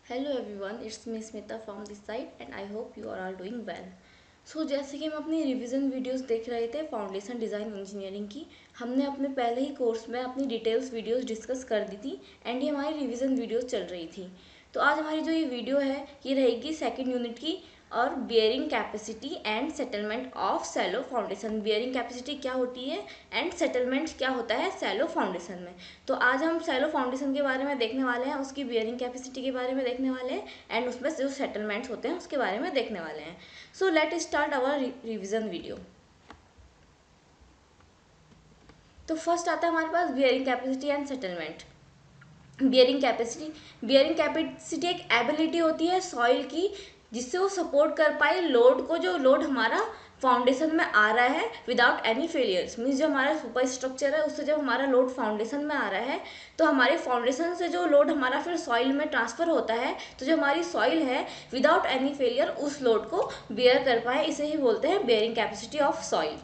Hello everyone, it's me Smita from this side and I hope you are all doing well. So जैसे कि हम अपनी revision videos देख रहे थे फाउंडेशन डिज़ाइन इंजीनियरिंग की, हमने अपने पहले ही कोर्स में अपनी डिटेल्स वीडियोस डिस्कस कर दी थी एंड ये हमारी रिवीजन वीडियोस चल रही थी। तो आज हमारी जो ये वीडियो है ये रहेगी सेकेंड यूनिट की और bearing capacity and settlement of shallow foundation. Bearing capacity क्या होती है एंड सेटलमेंट क्या होता है सैलो फाउंडेशन में। तो आज हम सैलो फाउंडेशन के बारे में देखने वाले हैं, उसकी बियरिंग कैपेसिटी के बारे में देखने वाले हैं एंड उसमें जो सेटलमेंट्स होते हैं उसके बारे में देखने वाले हैं। So let start our revision video. तो फर्स्ट आता है हमारे पास bearing capacity and settlement. Bearing capacity एक एबिलिटी होती है सॉइल की जिससे वो सपोर्ट कर पाए लोड को, जो लोड हमारा फाउंडेशन में आ रहा है विदाउट एनी फेलियर्स। मीन्स जो हमारा सुपर स्ट्रक्चर है उससे जब हमारा लोड फाउंडेशन में आ रहा है तो हमारे फाउंडेशन से जो लोड हमारा फिर सॉइल में ट्रांसफ़र होता है, तो जो हमारी सॉइल है विदाउट एनी फेलियर उस लोड को बेयर कर पाए, इसे ही बोलते हैं बेयरिंग कैपेसिटी ऑफ सॉइल।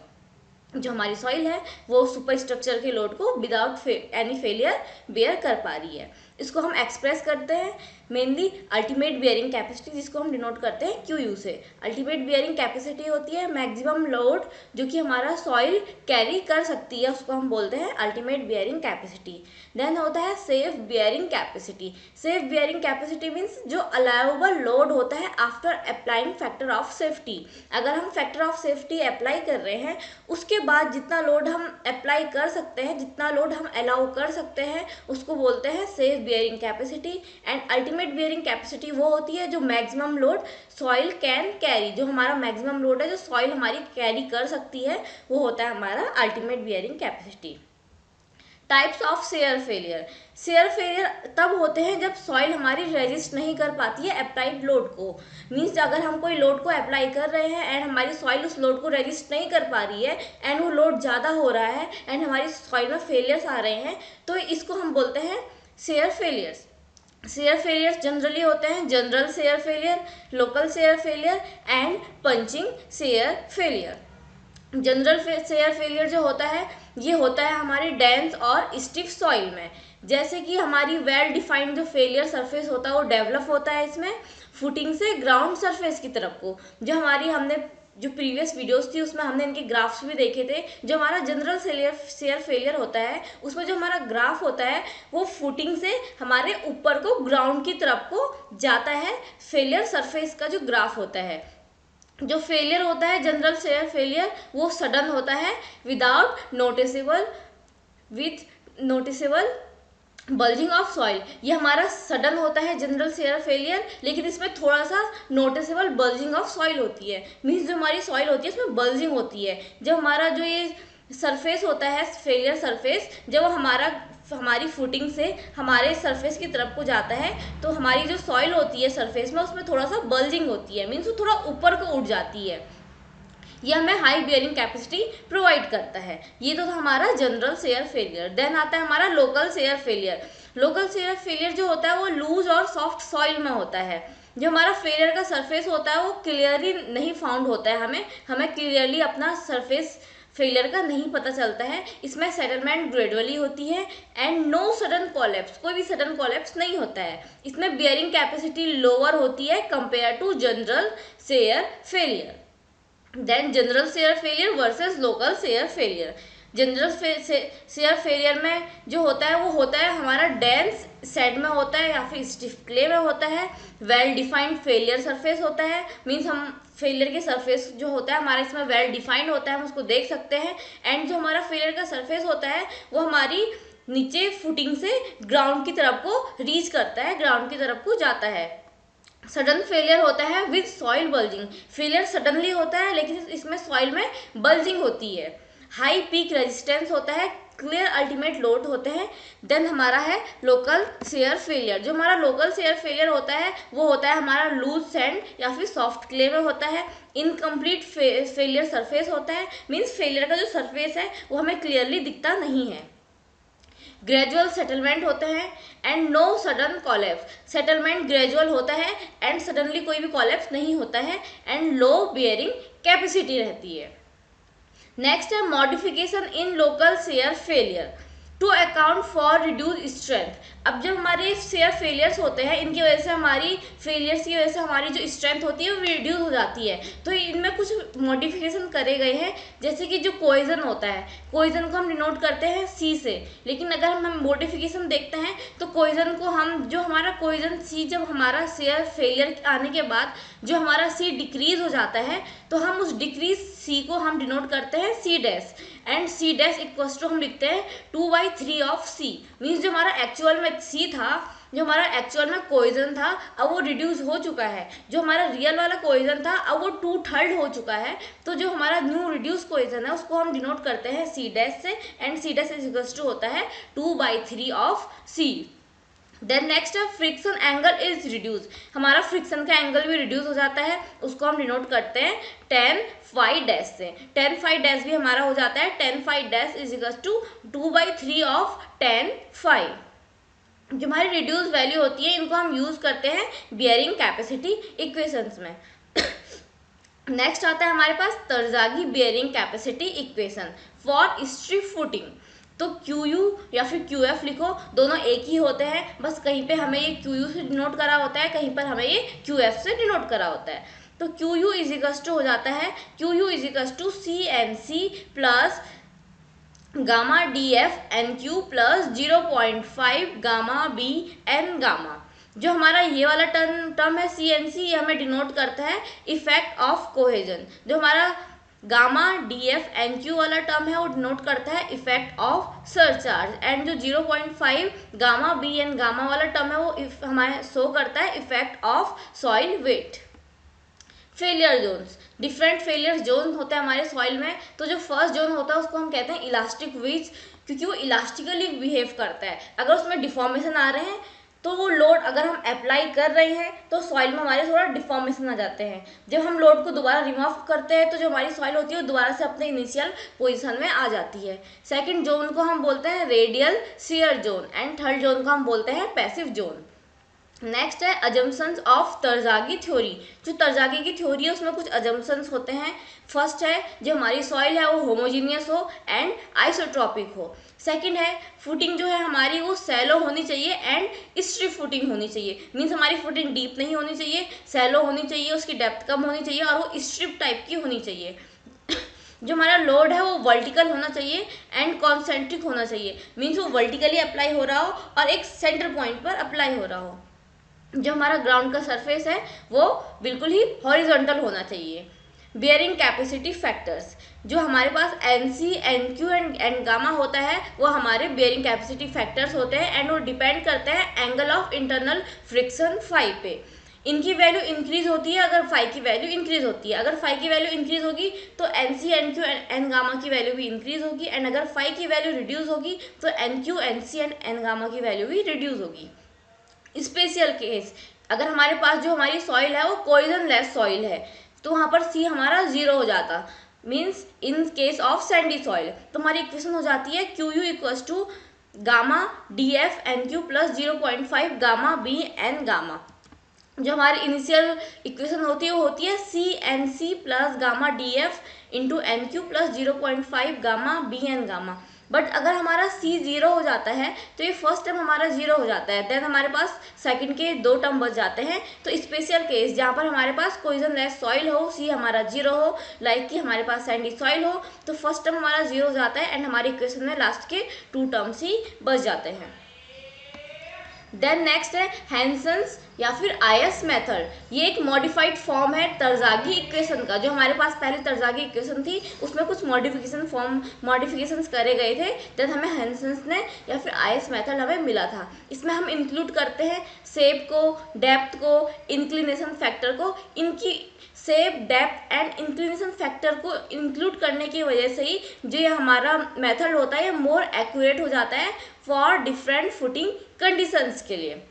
जो हमारी सॉइल है वो सुपर स्ट्रक्चर के लोड को विदाउट एनी फेलियर बेयर कर पा रही है। इसको हम एक्सप्रेस करते हैं मेनली अल्टीमेट बियरिंग कैपेसिटी, जिसको हम डिनोट करते हैं QU से। अल्टीमेट बियरिंग कैपेसिटी होती है मैक्सिमम लोड जो कि हमारा सॉइल कैरी कर सकती है, उसको हम बोलते हैं अल्टीमेट बियरिंग कैपेसिटी। देन होता है safe bearing capacity. Safe bearing capacity means जो अलाउएबल लोड होता है after applying factor of safety. अगर हम फैक्टर ऑफ सेफ्टी अप्लाई कर रहे हैं उसके बाद जितना लोड हम अप्लाई कर सकते हैं, जितना लोड हम अलाउ कर सकते हैं, उसको बोलते हैं safe bearing capacity. And ultimate bearing capacity वो होती है जो maximum load soil can carry, जो हमारा मैक्सिमम लोड है जो सॉइल हमारी कैरी कर सकती है, वो होता है हमारा ultimate bearing capacity. Types of share failure. Share failure तब होते हैं जब सॉइल हमारी रेजिस्ट नहीं कर पाती है अप्लाइड लोड को। मीन्स अगर हम कोई लोड को अप्लाई कर रहे हैं एंड हमारी सॉइल उस लोड को रेजिस्ट नहीं कर पा रही है एंड वो लोड ज़्यादा हो रहा है एंड हमारी सॉइल में फेलियर्स आ रहे हैं, तो इसको हम बोलते हैं share failures. Share failures generally होते हैं general shear failure, local shear failure and punching share failure. General shear failure जो होता है ये होता है हमारी डेंस और स्टिफ सॉइल में। जैसे कि हमारी वेल डिफाइंड जो फेलियर सरफेस होता है वो डेवलप होता है इसमें फुटिंग से ग्राउंड सरफेस की तरफ को। जो हमारी हमने जो प्रीवियस वीडियोस थी उसमें हमने इनके ग्राफ्स भी देखे थे। जो हमारा जनरल शेयर फेलियर होता है उसमें जो हमारा ग्राफ होता है वो फुटिंग से हमारे ऊपर को ग्राउंड की तरफ को जाता है। फेलियर सरफेस का जो ग्राफ होता है, जो फेलियर होता है जनरल शेयर फेलियर वो सडन होता है without noticeable with noticeable bulging of soil. ये हमारा सडन होता है जनरल शेयर फेलियर, लेकिन इसमें थोड़ा सा नोटिसेबल बल्जिंग ऑफ सॉइल होती है। मीन्स जो हमारी सॉइल होती है उसमें बल्जिंग होती है। जब हमारा जो ये सरफेस होता है फेलियर सरफेस, जब हमारी फुटिंग से हमारे सरफेस की तरफ को जाता है तो हमारी जो सॉइल होती है सरफेस में उसमें थोड़ा सा बल्जिंग होती है, मीन्स वो थोड़ा ऊपर को उठ जाती है। ये हमें हाई बियरिंग कैपेसिटी प्रोवाइड करता है। ये तो था हमारा जनरल शेयर फेलियर। देन आता है हमारा local shear failure. Local shear failure जो होता है वो लूज और सॉफ्ट सॉइल में होता है। जो हमारा फेलियर का सरफेस होता है वो क्लियरली नहीं फाउंड होता है, हमें क्लियरली अपना सरफेस फेलियर का नहीं पता चलता है। इसमें सेटलमेंट ग्रेजुअली होती है एंड नो सडन कॉलेप्स, कोई भी सडन कॉलेप्स नहीं होता है। इसमें बियरिंग कैपेसिटी लोअर होती है compare to general shear failure. Then general shear failure versus local shear failure. General shear failure में जो होता है वो होता है हमारा डेंस सेड में होता है या फिर स्टिफ क्ले में होता है। वेल डिफाइंड फेलियर सरफेस होता है, मीन्स हम फेलियर के सरफेस जो होता है हमारा इसमें वेल डिफाइंड होता है, हम उसको देख सकते हैं। एंड जो हमारा फेलियर का सरफेस होता है वो हमारी नीचे फुटिंग से ग्राउंड की तरफ को रीच करता है, ग्राउंड की तरफ को जाता है। सडन फेलियर होता है with soil bulging. Failure suddenly होता है लेकिन इसमें सॉइल में बल्जिंग होती है। हाई पीक रेजिस्टेंस होता है, क्लियर अल्टीमेट लोड होते हैं। देन हमारा है लोकल शेयर फेलियर। जो हमारा लोकल शेयर फेलियर होता है वो होता है हमारा लूज सैंड या फिर सॉफ्ट क्ले में होता है। इनकम्प्लीट फेलियर सरफेस होता है, मीन्स फेलियर का जो सरफेस है वो हमें क्लियरली दिखता नहीं है। ग्रेजुअल सेटलमेंट होते हैं and no sudden collapse. Settlement gradual होता है एंड सडनली कोई भी कॉलेप्स नहीं होता है एंड लो बियरिंग कैपेसिटी रहती है। नेक्स्ट है modification in local shear failure to account for reduce strength. अब जब हमारे शेयर फेलियर्स होते हैं, इनकी वजह से हमारी फेलियर्स की वजह से हमारी जो स्ट्रेंथ होती है वो रिड्यूस हो जाती है। तो इनमें कुछ मॉडिफिकेशन करे गए हैं, जैसे कि जो कोहेजन होता है, कोहेजन को हम डिनोट करते हैं सी से, लेकिन अगर हम मॉडिफिकेशन देखते हैं तो कोहेजन को हम, जो हमारा कोहेजन सी, जब हमारा शेयर फेलियर आने के बाद जो हमारा सी डिक्रीज हो जाता है, तो हम उस डिक्रीज सी को हम डिनोट करते हैं C dash, and C dash equals to हम लिखते हैं 2/3 ऑफ सी। मीन्स जो हमारा एक्चुअल में सी था, जो हमारा एक्चुअल में कोहेजन था, अब वो रिड्यूस हो चुका है। जो हमारा रियल वाला कोहेजन था अब वो 2/3 हो चुका है। तो जो हमारा न्यू रिड्यूस कोहेजन है उसको हम डिनोट करते हैं सी डैश से, and C dash is equals to होता है 2/3 ऑफ सी। देन नेक्स्ट है फ्रिक्शन एंगल इज रिड्यूस। हमारा फ्रिक्शन का एंगल भी रिड्यूस हो जाता है, उसको हम डिनोट करते हैं tan phi डैश से। tan phi डैश भी हमारा हो जाता है tan phi डैश is equal to 2/3 of tan phi। जो हमारी रिड्यूस वैल्यू होती है इनको हम यूज करते हैं बियरिंग कैपेसिटी इक्वेशंस में। नेक्स्ट आता है हमारे पास Terzaghi bearing capacity equation for strip footing. तो QU या फिर QF लिखो, दोनों एक ही होते हैं, बस कहीं पे हमें ये QU से डिनोट करा होता है, कहीं पर हमें ये QF से डिनोट करा होता है। तो QU इज इक्वल्स टू हो जाता है QU is equals to CNC plus gamma DF NQ plus 0.5 gamma B N gamma. जो हमारा ये वाला टर्म है CNC, ये हमें डिनोट करता है इफेक्ट ऑफ कोहेजन। जो हमारा गामा DF NQ वाला टर्म है वो डिनोट करता है इफेक्ट ऑफ सरचार्ज, एंड जो 0.5 गामा BN गामा वाला टर्म है वो हमारे शो करता है effect of soil weight. Failure zones, different failure zone होते हैं हमारे सॉइल में। तो जो फर्स्ट जोन होता है उसको हम कहते हैं इलास्टिक वेज, क्योंकि वो इलास्टिकली बिहेव करता है। अगर उसमें डिफॉर्मेशन आ रहे हैं तो वो लोड अगर हम अप्लाई कर रहे हैं तो सॉइल में हमारे थोड़ा डिफॉर्मेशन आ जाते हैं। जब हम लोड को दोबारा रिमूव करते हैं तो जो हमारी सॉइल होती है वो दोबारा से अपने इनिशियल पोजीशन में आ जाती है। सेकंड जोन को हम बोलते हैं radial shear zone, and third zone को हम बोलते हैं पैसिव जोन। नेक्स्ट है अजम्पशंस ऑफ तरजागी थ्योरी। जो तरजागी की थ्योरी है उसमें कुछ अजम्पशंस होते हैं। फर्स्ट है जो हमारी सॉइल है वो होमोजीनियस हो एंड आइसोट्रॉपिक हो। सेकंड है फुटिंग जो है हमारी वो सैलो होनी चाहिए एंड स्ट्रिप फुटिंग होनी चाहिए। मीन्स हमारी फुटिंग डीप नहीं होनी चाहिए, सैलो होनी चाहिए, उसकी डेप्थ कम होनी चाहिए और वो स्ट्रिप टाइप की होनी चाहिए। जो हमारा लोड है वो वर्टिकल होना चाहिए एंड कॉन्सेंट्रिक होना चाहिए। मीन्स वो वर्टिकली अप्लाई हो रहा हो और एक सेंटर पॉइंट पर अप्लाई हो रहा हो। जो हमारा ग्राउंड का सरफेस है वो बिल्कुल ही हॉरिजॉन्टल होना चाहिए। बियरिंग कैपेसिटी फैक्टर्स, जो हमारे पास NC NQ एंड गामा होता है वो हमारे बियरिंग कैपेसिटी फैक्टर्स होते हैं, एंड वो डिपेंड करते हैं angle of internal friction phi पे। इनकी वैल्यू इंक्रीज होती है अगर फाई की वैल्यू इंक्रीज होती है। अगर फाई की वैल्यू इंक्रीज होगी तो NC NQ एन गामा की वैल्यू भी इंक्रीज होगी, एंड अगर फाई की वैल्यू रिड्यूस होगी तो NQ NC and N gamma की वैल्यू भी रिड्यूस होगी। स्पेशल केस, अगर हमारे पास जो हमारी सॉइल है वो कोहेजन लेस सॉइल है तो वहाँ पर C हमारा 0 हो जाता। Means in case of sandy soil तो हमारी इक्वेशन हो जाती है QU equals to gamma DF NQ plus 0.5 gamma B N gamma. जो हमारी इनिशियल इक्वेशन होती है वो होती है CNC plus gamma DF into NQ plus 0.5 gamma BN gamma. But अगर हमारा C 0 हो जाता है तो ये फर्स्ट टर्म हमारा 0 हो जाता है, देन हमारे पास सेकंड के 2 टर्म बच जाते हैं। तो स्पेशल केस जहाँ पर हमारे पास कोहेजन लेस सॉइल हो, C हमारा 0 हो, लाइक कि हमारे पास सैंडी सॉइल हो, तो फर्स्ट टर्म हमारा 0 हो जाता है एंड हमारी इक्वेशन में लास्ट के 2 टर्म्स ही बच जाते हैं। देन नेक्स्ट है हैंसन्स या फिर आयस मेथड। ये एक मॉडिफाइड फॉर्म है तरजागी इक्वेशन का। जो हमारे पास पहले तरजागी इक्वेशन थी उसमें कुछ मॉडिफिकेशंस करे गए थे, देन हमें हैंसन्स ने या फिर आयस मेथड हमें मिला था। इसमें हम इंक्लूड करते हैं शेप को, डेप्थ को, इंक्लिनेशन फैक्टर को। इनकी shape, depth and inclination factor को इंक्लूड करने की वजह से ही जो ये हमारा मेथड होता है ये मोर एक्यूरेट हो जाता है फॉर डिफरेंट फुटिंग कंडीशंस के लिए।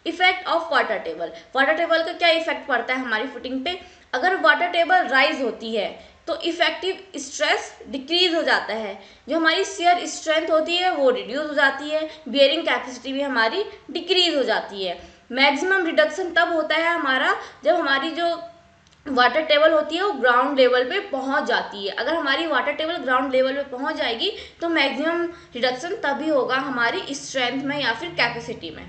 Effect of water table, water table का क्या इफेक्ट पड़ता है हमारी फुटिंग पे? अगर वाटर टेबल राइज होती है तो इफेक्टिव स्ट्रेस डिक्रीज हो जाता है, जो हमारी शियर स्ट्रेंथ होती है वो रिड्यूस हो जाती है, बियरिंग कैपेसिटी भी हमारी डिक्रीज हो जाती है। मैक्सिमम रिडक्शन तब होता है हमारा जब हमारी जो वाटर टेबल होती है वो ग्राउंड लेवल पे पहुंच जाती है। अगर हमारी वाटर टेबल ग्राउंड लेवल पे पहुंच जाएगी तो मैक्सिमम रिडक्शन तभी होगा हमारी स्ट्रेंथ में या फिर कैपेसिटी में।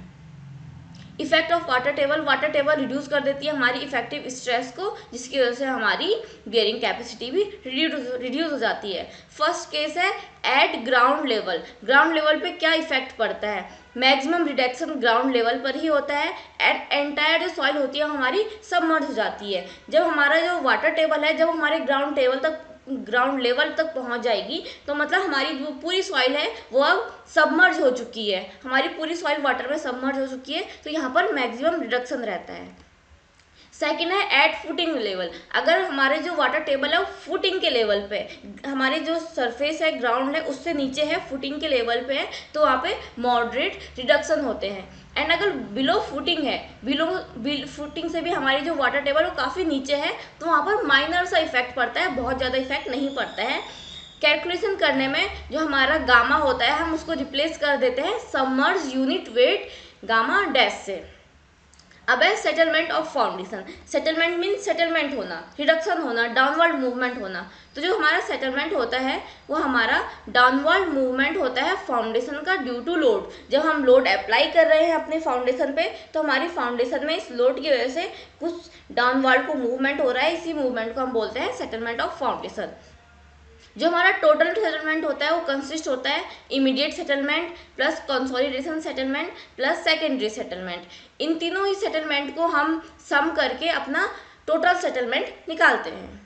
Effect of water table reduce कर देती है हमारी इफेक्टिव स्ट्रेस को, जिसकी वजह से हमारी बियरिंग कैपेसिटी भी रिड्यूस हो जाती है। फर्स्ट केस है eight ground level. Ground level पे क्या इफेक्ट पड़ता है? मैक्सिमम रिडक्शन ग्राउंड लेवल पर ही होता है। एट एंटायर जो सॉइल होती है हमारी सबमर्ज हो जाती है। जब हमारा जो वाटर टेबल है जब हमारे ग्राउंड लेवल तक पहुंच जाएगी तो मतलब हमारी जो पूरी सॉइल है वो अब सबमर्ज हो चुकी है, हमारी पूरी सॉइल वाटर में सबमर्ज हो चुकी है, तो यहाँ पर मैक्सिमम रिडक्शन रहता है। सेकेंड है एट फुटिंग लेवल। अगर हमारे जो वाटर टेबल है वो फुटिंग के लेवल पे, हमारी जो सरफेस है ग्राउंड है उससे नीचे है, फुटिंग के लेवल पे है, तो वहाँ पे मॉडरेट रिडक्शन होते हैं। एंड अगर बिलो फुटिंग है, बिलो फुटिंग से भी हमारी जो वाटर टेबल वो काफ़ी नीचे है, तो वहाँ पर माइनर सा इफेक्ट पड़ता है, बहुत ज़्यादा इफेक्ट नहीं पड़ता है। कैलकुलेशन करने में जो हमारा गामा होता है हम उसको रिप्लेस कर देते हैं submerge unit weight gamma dash से। अब है settlement of foundation. Settlement mean settlement होना, रिडक्शन होना, डाउनवर्ड मूवमेंट होना। तो जो हमारा सेटलमेंट होता है वो हमारा डाउनवर्ड मूवमेंट होता है फाउंडेशन का ड्यू टू लोड। जब हम लोड अप्लाई कर रहे हैं अपने फाउंडेशन पे तो हमारी फाउंडेशन में इस लोड की वजह से कुछ डाउनवर्ड को मूवमेंट हो रहा है, इसी मूवमेंट को हम बोलते हैं सेटलमेंट ऑफ फाउंडेशन। जो हमारा टोटल सेटलमेंट होता है वो कंसिस्ट होता है immediate settlement plus consolidation settlement plus secondary settlement. इन तीनों ही सेटलमेंट को हम सम करके अपना टोटल सेटलमेंट निकालते हैं।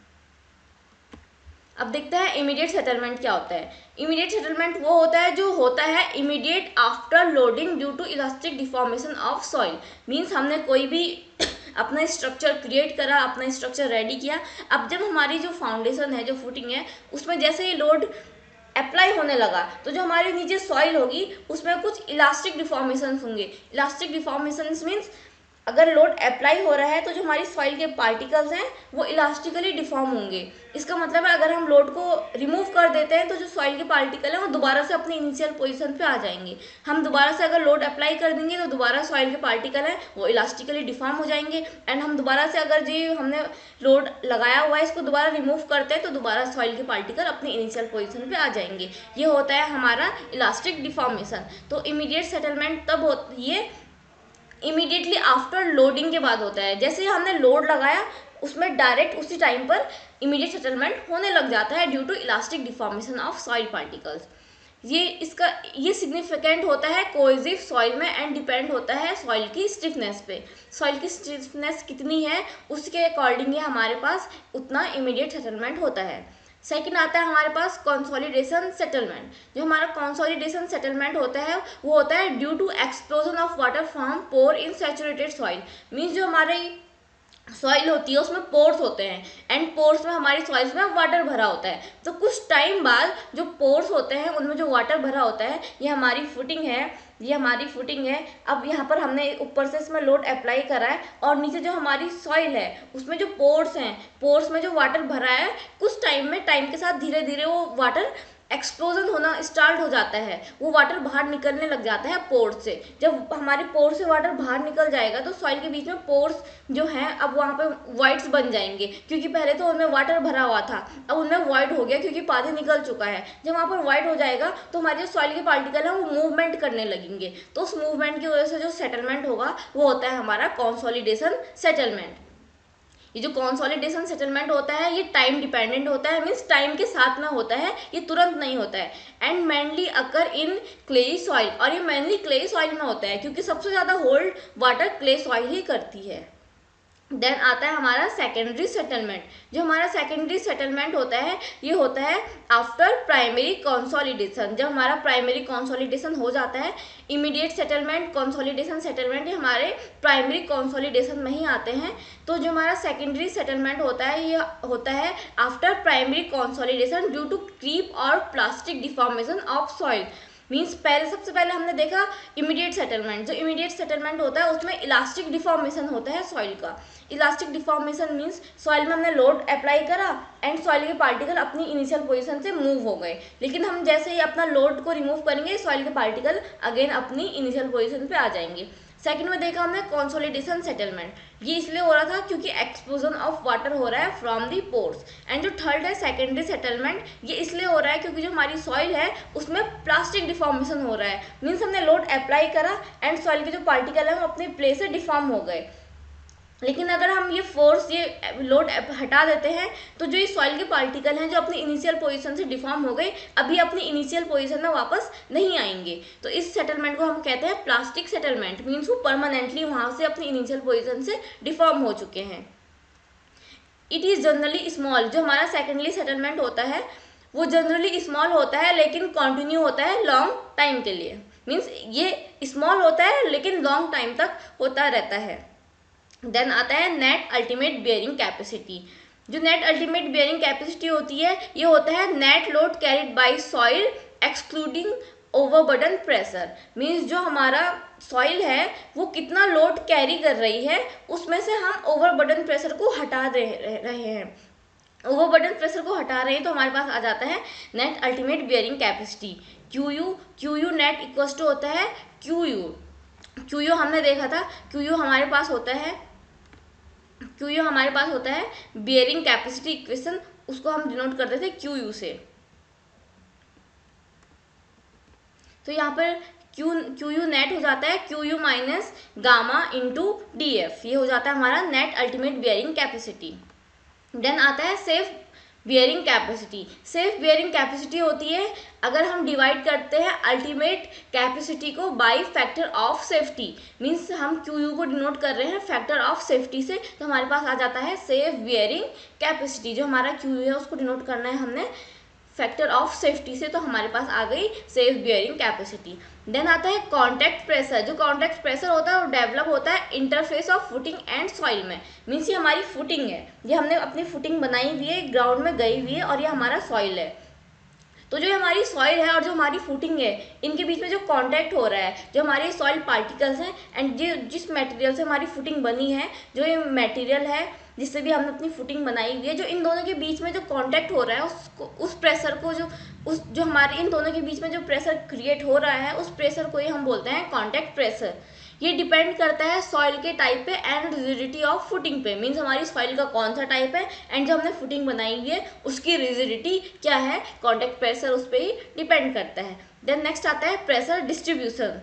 अब देखते हैं इमीडिएट सेटलमेंट क्या होता है। इमीडिएट सेटलमेंट वो होता है जो होता है immediate after loading due to elastic deformation of soil. Means हमने कोई भी अपना स्ट्रक्चर क्रिएट करा, अपना स्ट्रक्चर रेडी किया, अब जब हमारी जो फाउंडेशन है, जो फुटिंग है, उसमें जैसे ही लोड अप्लाई होने लगा तो जो हमारे नीचे सॉइल होगी उसमें कुछ इलास्टिक डिफॉर्मेशन होंगे। इलास्टिक डिफॉर्मेशन मीन्स अगर लोड अप्लाई हो रहा है तो जो हमारी सॉइल के पार्टिकल्स हैं वो इलास्टिकली डिफॉर्म होंगे। इसका मतलब है अगर हम लोड को रिमूव कर देते हैं तो जो सॉइल के पार्टिकल हैं वो दोबारा से अपनी इनिशियल पोजीशन पे आ जाएंगे। हम दोबारा से अगर लोड अप्लाई कर देंगे तो दोबारा सॉइल के पार्टिकल हैं वो इलास्टिकली डिफॉर्म हो जाएंगे। एंड हम दोबारा से अगर जो हमने लोड लगाया हुआ है इसको दोबारा रिमूव करते हैं तो दोबारा सॉइल के पार्टिकल अपनी इनिशियल पोजिशन पर आ जाएंगे। ये होता है हमारा इलास्टिक डिफॉर्मेशन। तो इमीडिएट सेटलमेंट तब होती है इमीडिएटली आफ्टर लोडिंग के बाद होता है। जैसे ही हमने लोड लगाया उसमें डायरेक्ट उसी टाइम पर इमीडिएट सेटलमेंट होने लग जाता है due to elastic deformation of soil particles. ये सिग्निफिकेंट होता है कोहेसिव सॉइल में एंड डिपेंड होता है सॉइल की स्टिफनेस पे। सॉइल की स्टिफनेस कितनी है उसके अकॉर्डिंग ही हमारे पास उतना इमीडिएट सेटलमेंट होता है। सेकंड आता है हमारे पास कंसोलिडेशन सेटलमेंट। जो हमारा कंसोलिडेशन सेटलमेंट होता है वो होता है due to explosion of water from pore in saturated soil. Means जो हमारी सॉइल होती है उसमें पोर्स होते हैं एंड पोर्स में हमारी सॉइल्स में वाटर भरा होता है। तो कुछ टाइम बाद जो पोर्स होते हैं उनमें जो वाटर भरा होता है ये हमारी फुटिंग है। अब यहाँ पर हमने ऊपर से इसमें लोड अप्लाई करा है और नीचे जो हमारी सॉइल है उसमें जो पोर्स हैं, पोर्स में जो वाटर भरा है कुछ टाइम के साथ धीरे धीरे वो वाटर एक्सप्लोजन होना स्टार्ट हो जाता है, वो वाटर बाहर निकलने लग जाता है पोर्स से। जब हमारे पोर्स से वाटर बाहर निकल जाएगा तो सॉइल के बीच में पोर्स जो हैं अब वहाँ पे वाइड्स बन जाएंगे, क्योंकि पहले तो उनमें वाटर भरा हुआ था, अब उनमें वाइड हो गया क्योंकि पानी निकल चुका है। जब वहाँ पर वाइड हो जाएगा तो हमारे जो सॉइल के पार्टिकल हैं वो मूवमेंट करने लगेंगे, तो उस मूवमेंट की वजह से जो सेटलमेंट होगा वो होता है हमारा कंसोलिडेशन सेटलमेंट। ये जो कंसोलिडेशन सेटलमेंट होता है ये टाइम डिपेंडेंट होता है, मीन्स टाइम के साथ में होता है, ये तुरंत नहीं होता है। And mainly occur in clayey soil, और ये मेनली क्लेई सॉइल में होता है क्योंकि सबसे ज़्यादा होल्ड वाटर क्ले सॉइल ही करती है। देन आता है हमारा सेकेंडरी सेटलमेंट। जो हमारा सेकेंडरी सेटलमेंट होता है ये होता है आफ्टर प्राइमरी कंसोलिडेशन। जब हमारा प्राइमरी कंसोलिडेशन हो जाता है, इमीडिएट सेटलमेंट, कंसोलिडेशन सेटलमेंट ये हमारे प्राइमरी कंसोलिडेशन में ही आते हैं। तो जो हमारा सेकेंडरी सेटलमेंट होता है ये होता है after primary consolidation due to creep और plastic deformation of soil. Means सबसे पहले हमने देखा इमीडिएट सेटलमेंट। जो इमीडिएट सेटलमेंट होता है उसमें इलास्टिक डिफॉर्मेशन होता है सॉइल का। इलास्टिक डिफॉर्मेशन मीन्स सॉइल में हमने लोड अप्लाई करा एंड सॉइल के पार्टिकल अपनी इनिशियल पोजीशन से मूव हो गए, लेकिन हम जैसे ही अपना लोड को रिमूव करेंगे सॉइल के पार्टिकल अगेन अपनी इनिशियल पोजीशन पे आ जाएंगे। सेकंड में देखा हमने कंसोलिडेशन सेटलमेंट, ये इसलिए हो रहा था क्योंकि एक्सप्लोजन ऑफ वाटर हो रहा है फ्रॉम दी पोर्स। एंड जो थर्ड है सेकेंडरी सेटलमेंट, ये इसलिए हो रहा है क्योंकि जो हमारी सॉइल है उसमें प्लास्टिक डिफॉर्मेशन हो रहा है। मीन्स हमने लोड अप्लाई करा एंड सॉइल के जो पार्टिकल है वो अपने प्लेस से डिफॉर्म हो गए। लेकिन अगर हम ये फोर्स, ये लोड हटा देते हैं तो जो ये सॉइल के पार्टिकल हैं जो अपनी इनिशियल पोजीशन से डिफॉर्म हो गए, अभी अपनी इनिशियल पोजीशन में वापस नहीं आएंगे। तो इस सेटलमेंट को हम कहते हैं प्लास्टिक सेटलमेंट। मीन्स वो परमानेंटली वहाँ से अपनी इनिशियल पोजीशन से डिफॉर्म हो चुके हैं। इट इज़ जनरली स्मॉल, जो हमारा सेकेंडरी सेटलमेंट होता है वो जनरली स्मॉल होता है लेकिन कंटिन्यू होता है लॉन्ग टाइम के लिए। मीन्स ये स्मॉल होता है लेकिन लॉन्ग टाइम तक होता रहता है। देन आता है नेट अल्टीमेट बियरिंग कैपेसिटी। जो नेट अल्टीमेट बियरिंग कैपेसिटी होती है, ये होता है net load carried by soil excluding overburden pressure. Means जो हमारा सॉइल है वो कितना लोड कैरी कर रही है, उसमें से हम ओवरबर्डन प्रेशर को हटा रहे हैं। ओवरबर्डन प्रेशर को हटा रहे हैं तो हमारे पास आ जाता है net ultimate bearing capacity. Q U net equals to होता है क्यू यू हमने देखा था, क्यू यू हमारे पास होता है बियरिंग कैपेसिटी इक्वेशन, उसको हम डिनोट करते थे क्यू से। तो यहाँ पर क्यू यू नेट हो जाता है Q U minus gamma into D F, ये हो जाता है हमारा net ultimate bearing capacity. Then आता है safe bearing capacity. Safe bearing capacity होती है अगर हम डिवाइड करते हैं अल्टीमेट कैपेसिटी को by factor of safety. Means हम क्यू यू को डिनोट कर रहे हैं फैक्टर ऑफ सेफ्टी से, तो हमारे पास आ जाता है सेफ बियरिंग कैपेसिटी। जो हमारा क्यू यू है उसको डिनोट करना है हमने फैक्टर ऑफ सेफ्टी से, तो हमारे पास आ गई सेफ बियरिंग कैपेसिटी। देन आता है कॉन्टैक्ट प्रेशर। जो कॉन्टैक्ट प्रेशर होता है वो डेवलप होता है interface of footing and soil में। मीन्स ये हमारी फुटिंग है, ये हमने अपनी फुटिंग बनाई हुई है, ग्राउंड में गई हुई है, और ये हमारा सॉइल है। तो जो हमारी सॉइल है और जो हमारी फुटिंग है, इनके बीच में जो कांटेक्ट हो रहा है, जो हमारे सॉइल पार्टिकल्स हैं एंड जिस मटेरियल से हमारी फुटिंग बनी है, जो ये मटेरियल है जिससे भी हमने अपनी फुटिंग बनाई हुई है, जो इन दोनों के बीच में जो कांटेक्ट हो रहा है उसको, उस प्रेशर को, जो हमारे इन दोनों के बीच में जो प्रेशर क्रिएट हो रहा है, उस प्रेशर को ही हम बोलते हैं कांटेक्ट प्रेशर। ये डिपेंड करता है सॉइल के टाइप पे एंड रिजिडिटी ऑफ फुटिंग पे। मीन्स हमारी सॉइल का कौन सा टाइप है एंड जो हमने फुटिंग बनाई हुई है उसकी रिजिडिटी क्या है, कांटेक्ट प्रेशर उस पर ही डिपेंड करता है। देन नेक्स्ट आता है pressure distribution.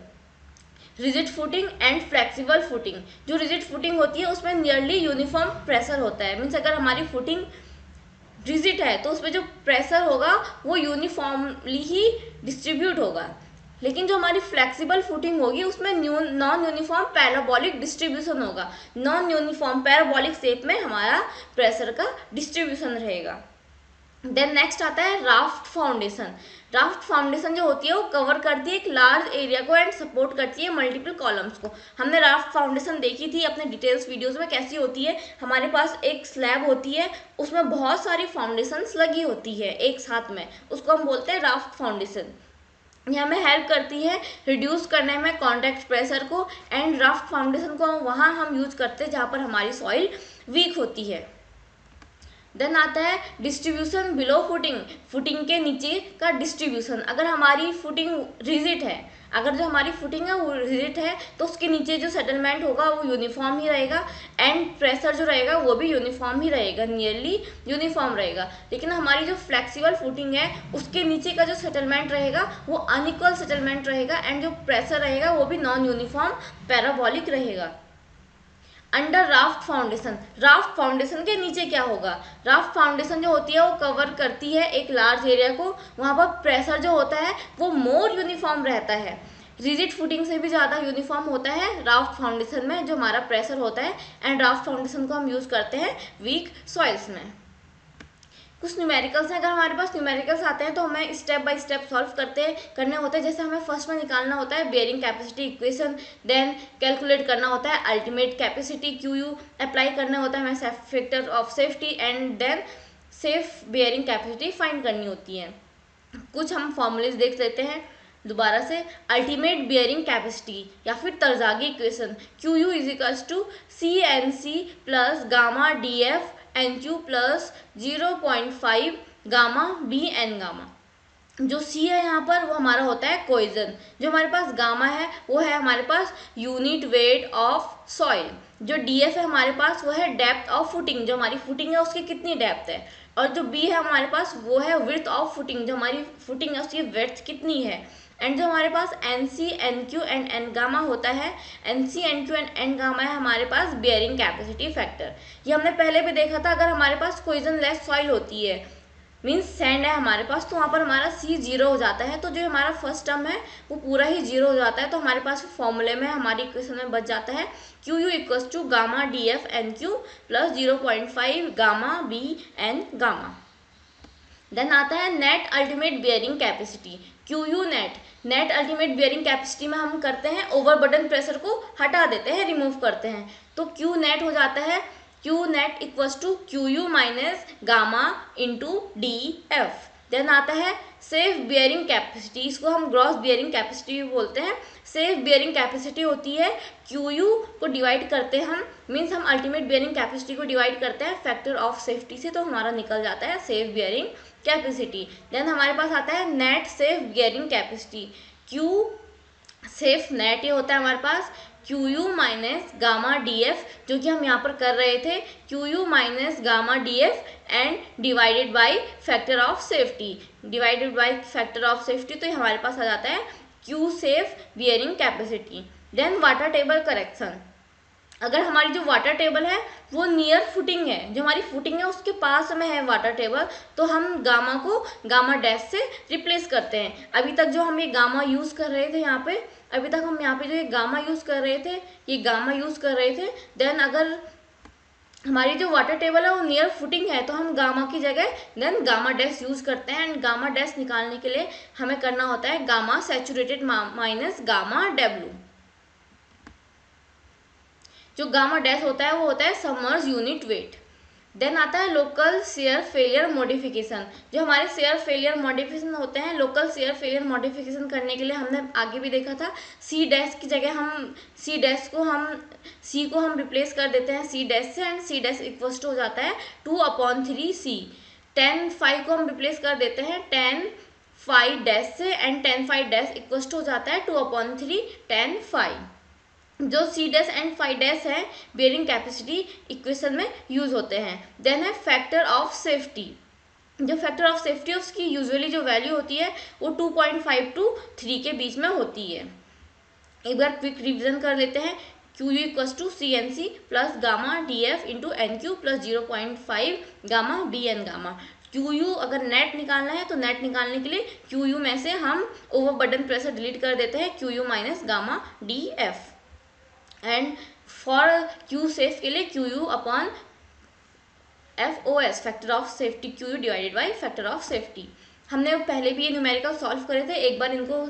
Rigid footing and flexible footing. जो रिजिड फुटिंग होती है उसमें नियरली यूनिफॉर्म प्रेशर होता है। मीन्स अगर हमारी फुटिंग रिजिड है तो उसमें जो प्रेशर होगा वो यूनिफॉर्मली ही डिस्ट्रीब्यूट होगा। लेकिन जो हमारी फ्लेक्सिबल फुटिंग होगी उसमें नॉन यूनिफॉर्म पैराबोलिक डिस्ट्रीब्यूशन होगा। नॉन यूनिफॉर्म पैराबोलिक शेप में हमारा प्रेशर का डिस्ट्रीब्यूशन रहेगा। देन नेक्स्ट आता है राफ्ट फाउंडेशन। राफ्ट फाउंडेशन जो होती है वो कवर करती है एक लार्ज एरिया को एंड सपोर्ट करती है मल्टीपल कॉलम्स को। हमने राफ्ट फाउंडेशन देखी थी अपने डिटेल्स वीडियोस में, कैसी होती है, हमारे पास एक स्लैब होती है, उसमें बहुत सारी फाउंडेशंस लगी होती है एक साथ में, उसको हम बोलते हैं राफ्ट फाउंडेशन। ये हमें हेल्प करती है रिड्यूस करने में कॉन्टैक्ट प्रेशर को, एंड राफ्ट फाउंडेशन को वहाँ हम यूज करते हैं जहाँ पर हमारी सॉइल वीक होती है। देन आता है डिस्ट्रीब्यूशन बिलो फुटिंग। फुटिंग के नीचे का डिस्ट्रीब्यूशन। अगर हमारी फुटिंग रिजिड है, अगर जो हमारी फुटिंग है वो रिजिड है तो उसके नीचे जो सेटलमेंट होगा वो यूनिफॉर्म ही रहेगा एंड प्रेशर जो रहेगा वो भी यूनिफॉर्म ही रहेगा, नियरली यूनिफॉर्म रहेगा। लेकिन हमारी जो फ्लेक्सिबल फुटिंग है उसके नीचे का जो सेटलमेंट रहेगा वो अनइक्वल सेटलमेंट रहेगा एंड जो प्रेशर रहेगा वो भी नॉन यूनिफॉर्म पैराबोलिक रहेगा। Under raft foundation. Raft foundation के नीचे क्या होगा, राफ्ट फाउंडेशन जो होती है वो कवर करती है एक लार्ज एरिया को, वहाँ पर प्रेशर जो होता है वो मोर यूनिफॉर्म रहता है, रिजिड फुटिंग से भी ज़्यादा यूनिफॉर्म होता है राफ्ट फाउंडेशन में जो हमारा प्रेशर होता है। एंड राफ्ट फाउंडेशन को हम यूज़ करते हैं वीक सॉइल्स में। कुछ न्यूमेरिकल्स हैं, अगर हमारे पास न्यूमेरिकल्स आते हैं तो हमें स्टेप बाय स्टेप सॉल्व करने होते हैं। जैसे हमें फर्स्ट में निकालना होता है bearing capacity equation, then calculate करना होता है ultimate capacity Q U, apply करना होता है हमें factor of safety, and then safe bearing capacity find करनी होती है। कुछ हम फॉर्मूलेज देख लेते हैं दोबारा से। अल्टीमेट बियरिंग कैपेसिटी या फिर Terzaghi equation, Q U is equals to C N C plus gamma D F N Q plus 0.5 gamma B N gamma. जो सी है यहाँ पर वो हमारा होता है कोइजन। जो हमारे पास गामा है वो है हमारे पास यूनिट वेट ऑफ सॉइल। जो डी एफ है हमारे पास वो है डेप्थ ऑफ फुटिंग, जो हमारी फुटिंग है उसकी कितनी डेप्थ है। और जो बी है हमारे पास वो है विड्थ ऑफ फुटिंग, जो हमारी फुटिंग है उसकी विड्थ कितनी है। एंड जो हमारे पास N C N Q and N gamma होता है, N C N Q and N gamma है हमारे पास बियरिंग कैपेसिटी फैक्टर। ये हमने पहले भी देखा था, अगर हमारे पास कोइजन लेस सॉइल होती है मीन्स सैंड है हमारे पास, तो वहाँ पर हमारा सी जीरो हो जाता है, तो जो हमारा फर्स्ट टर्म है वो पूरा ही जीरो हो जाता है। तो हमारे पास फॉर्मूले में हमारी इक्वेशन में बच जाता है Q U equals to gamma D F N Q plus 0.5 gamma B N gamma. Then आता है net ultimate bearing capacity, Q U net. Net ultimate bearing capacity में हम करते हैं ओवरबर्डन प्रेशर को हटा देते हैं, रिमूव करते हैं, तो क्यू नेट हो जाता है Q net equals to Q U minus gamma into D F. Then आता है सेफ बियरिंग कैपेसिटी, इसको हम ग्रॉस बियरिंग कैपेसिटी भी बोलते हैं। सेफ बियरिंग कैपेसिटी होती है क्यू यू को डिवाइड करते हैं हम, मीन्स हम अल्टीमेट बियरिंग कैपेसिटी को डिवाइड करते हैं फैक्टर ऑफ सेफ्टी से, तो हमारा निकल जाता है सेफ बियरिंग कैपेसिटी। देन हमारे पास आता है net safe bearing capacity, Q safe net ये होता है हमारे पास Q U minus gamma D F, जो कि हम यहाँ पर कर रहे थे Q U minus gamma D F and divided by factor of safety, divided by factor of safety, तो हमारे पास आ जाता है Q safe bearing capacity. Then water table correction, अगर हमारी जो वाटर टेबल है वो नियर फुटिंग है, जो हमारी फुटिंग है उसके पास में है वाटर टेबल, तो हम गामा को गामा डैश से रिप्लेस करते हैं। अभी तक जो हम ये गामा यूज़ कर रहे थे यहाँ पे, अभी तक हम यहाँ पे जो ये गामा यूज़ कर रहे थे, ये गामा यूज़ कर रहे थे। देन अगर हमारी जो वाटर टेबल है वो नियर फुटिंग है तो हम गामा की जगह देन गामा डैश यूज़ करते हैं। एंड गामा डैश निकालने के लिए हमें करना होता है gamma saturated minus gamma W. जो गामा डैश होता है वो होता है सबमर्ज यूनिट वेट। देन आता है लोकल शेयर फेलियर मॉडिफिकेशन, जो हमारे शेयर फेलियर मॉडिफिकेशन होते हैं। लोकल शेयर फेलियर मॉडिफिकेशन करने के लिए हमने आगे भी देखा था, सी डैश की जगह हम सी डैश को हम सी को हम रिप्लेस कर देते हैं सी डैश से, and C dash equals to हो जाता है 2/3 सी। 10 फाइव को हम रिप्लेस कर देते हैं 10 फाइव डैश से, and 10 five dash equals to हो जाता है 2/3 10 फाइव। जो C dash and five dash है बियरिंग कैपेसिटी इक्वेशन में यूज होते हैं। देन है फैक्टर ऑफ सेफ्टी, जो फैक्टर ऑफ सेफ्टी उसकी यूजुअली जो वैल्यू होती है वो 2.5 to 3 के बीच में होती है। एक बार क्विक रिविजन कर लेते हैं, Q U equals to C N C plus gamma D F into N Q plus 0.5 gamma B N gamma. Q U अगर नेट निकालना है तो नेट निकालने के लिए क्यू यू में से हम ओवरबर्डन प्रेशर डिलीट कर देते हैं, Q U minus gamma D F. And for Q safe के लिए Q U upon F O S factor of safety, Q U divided by factor of safety. हमने पहले भी ये न्यूमेरिकल सॉल्व करे थे, एक बार इनको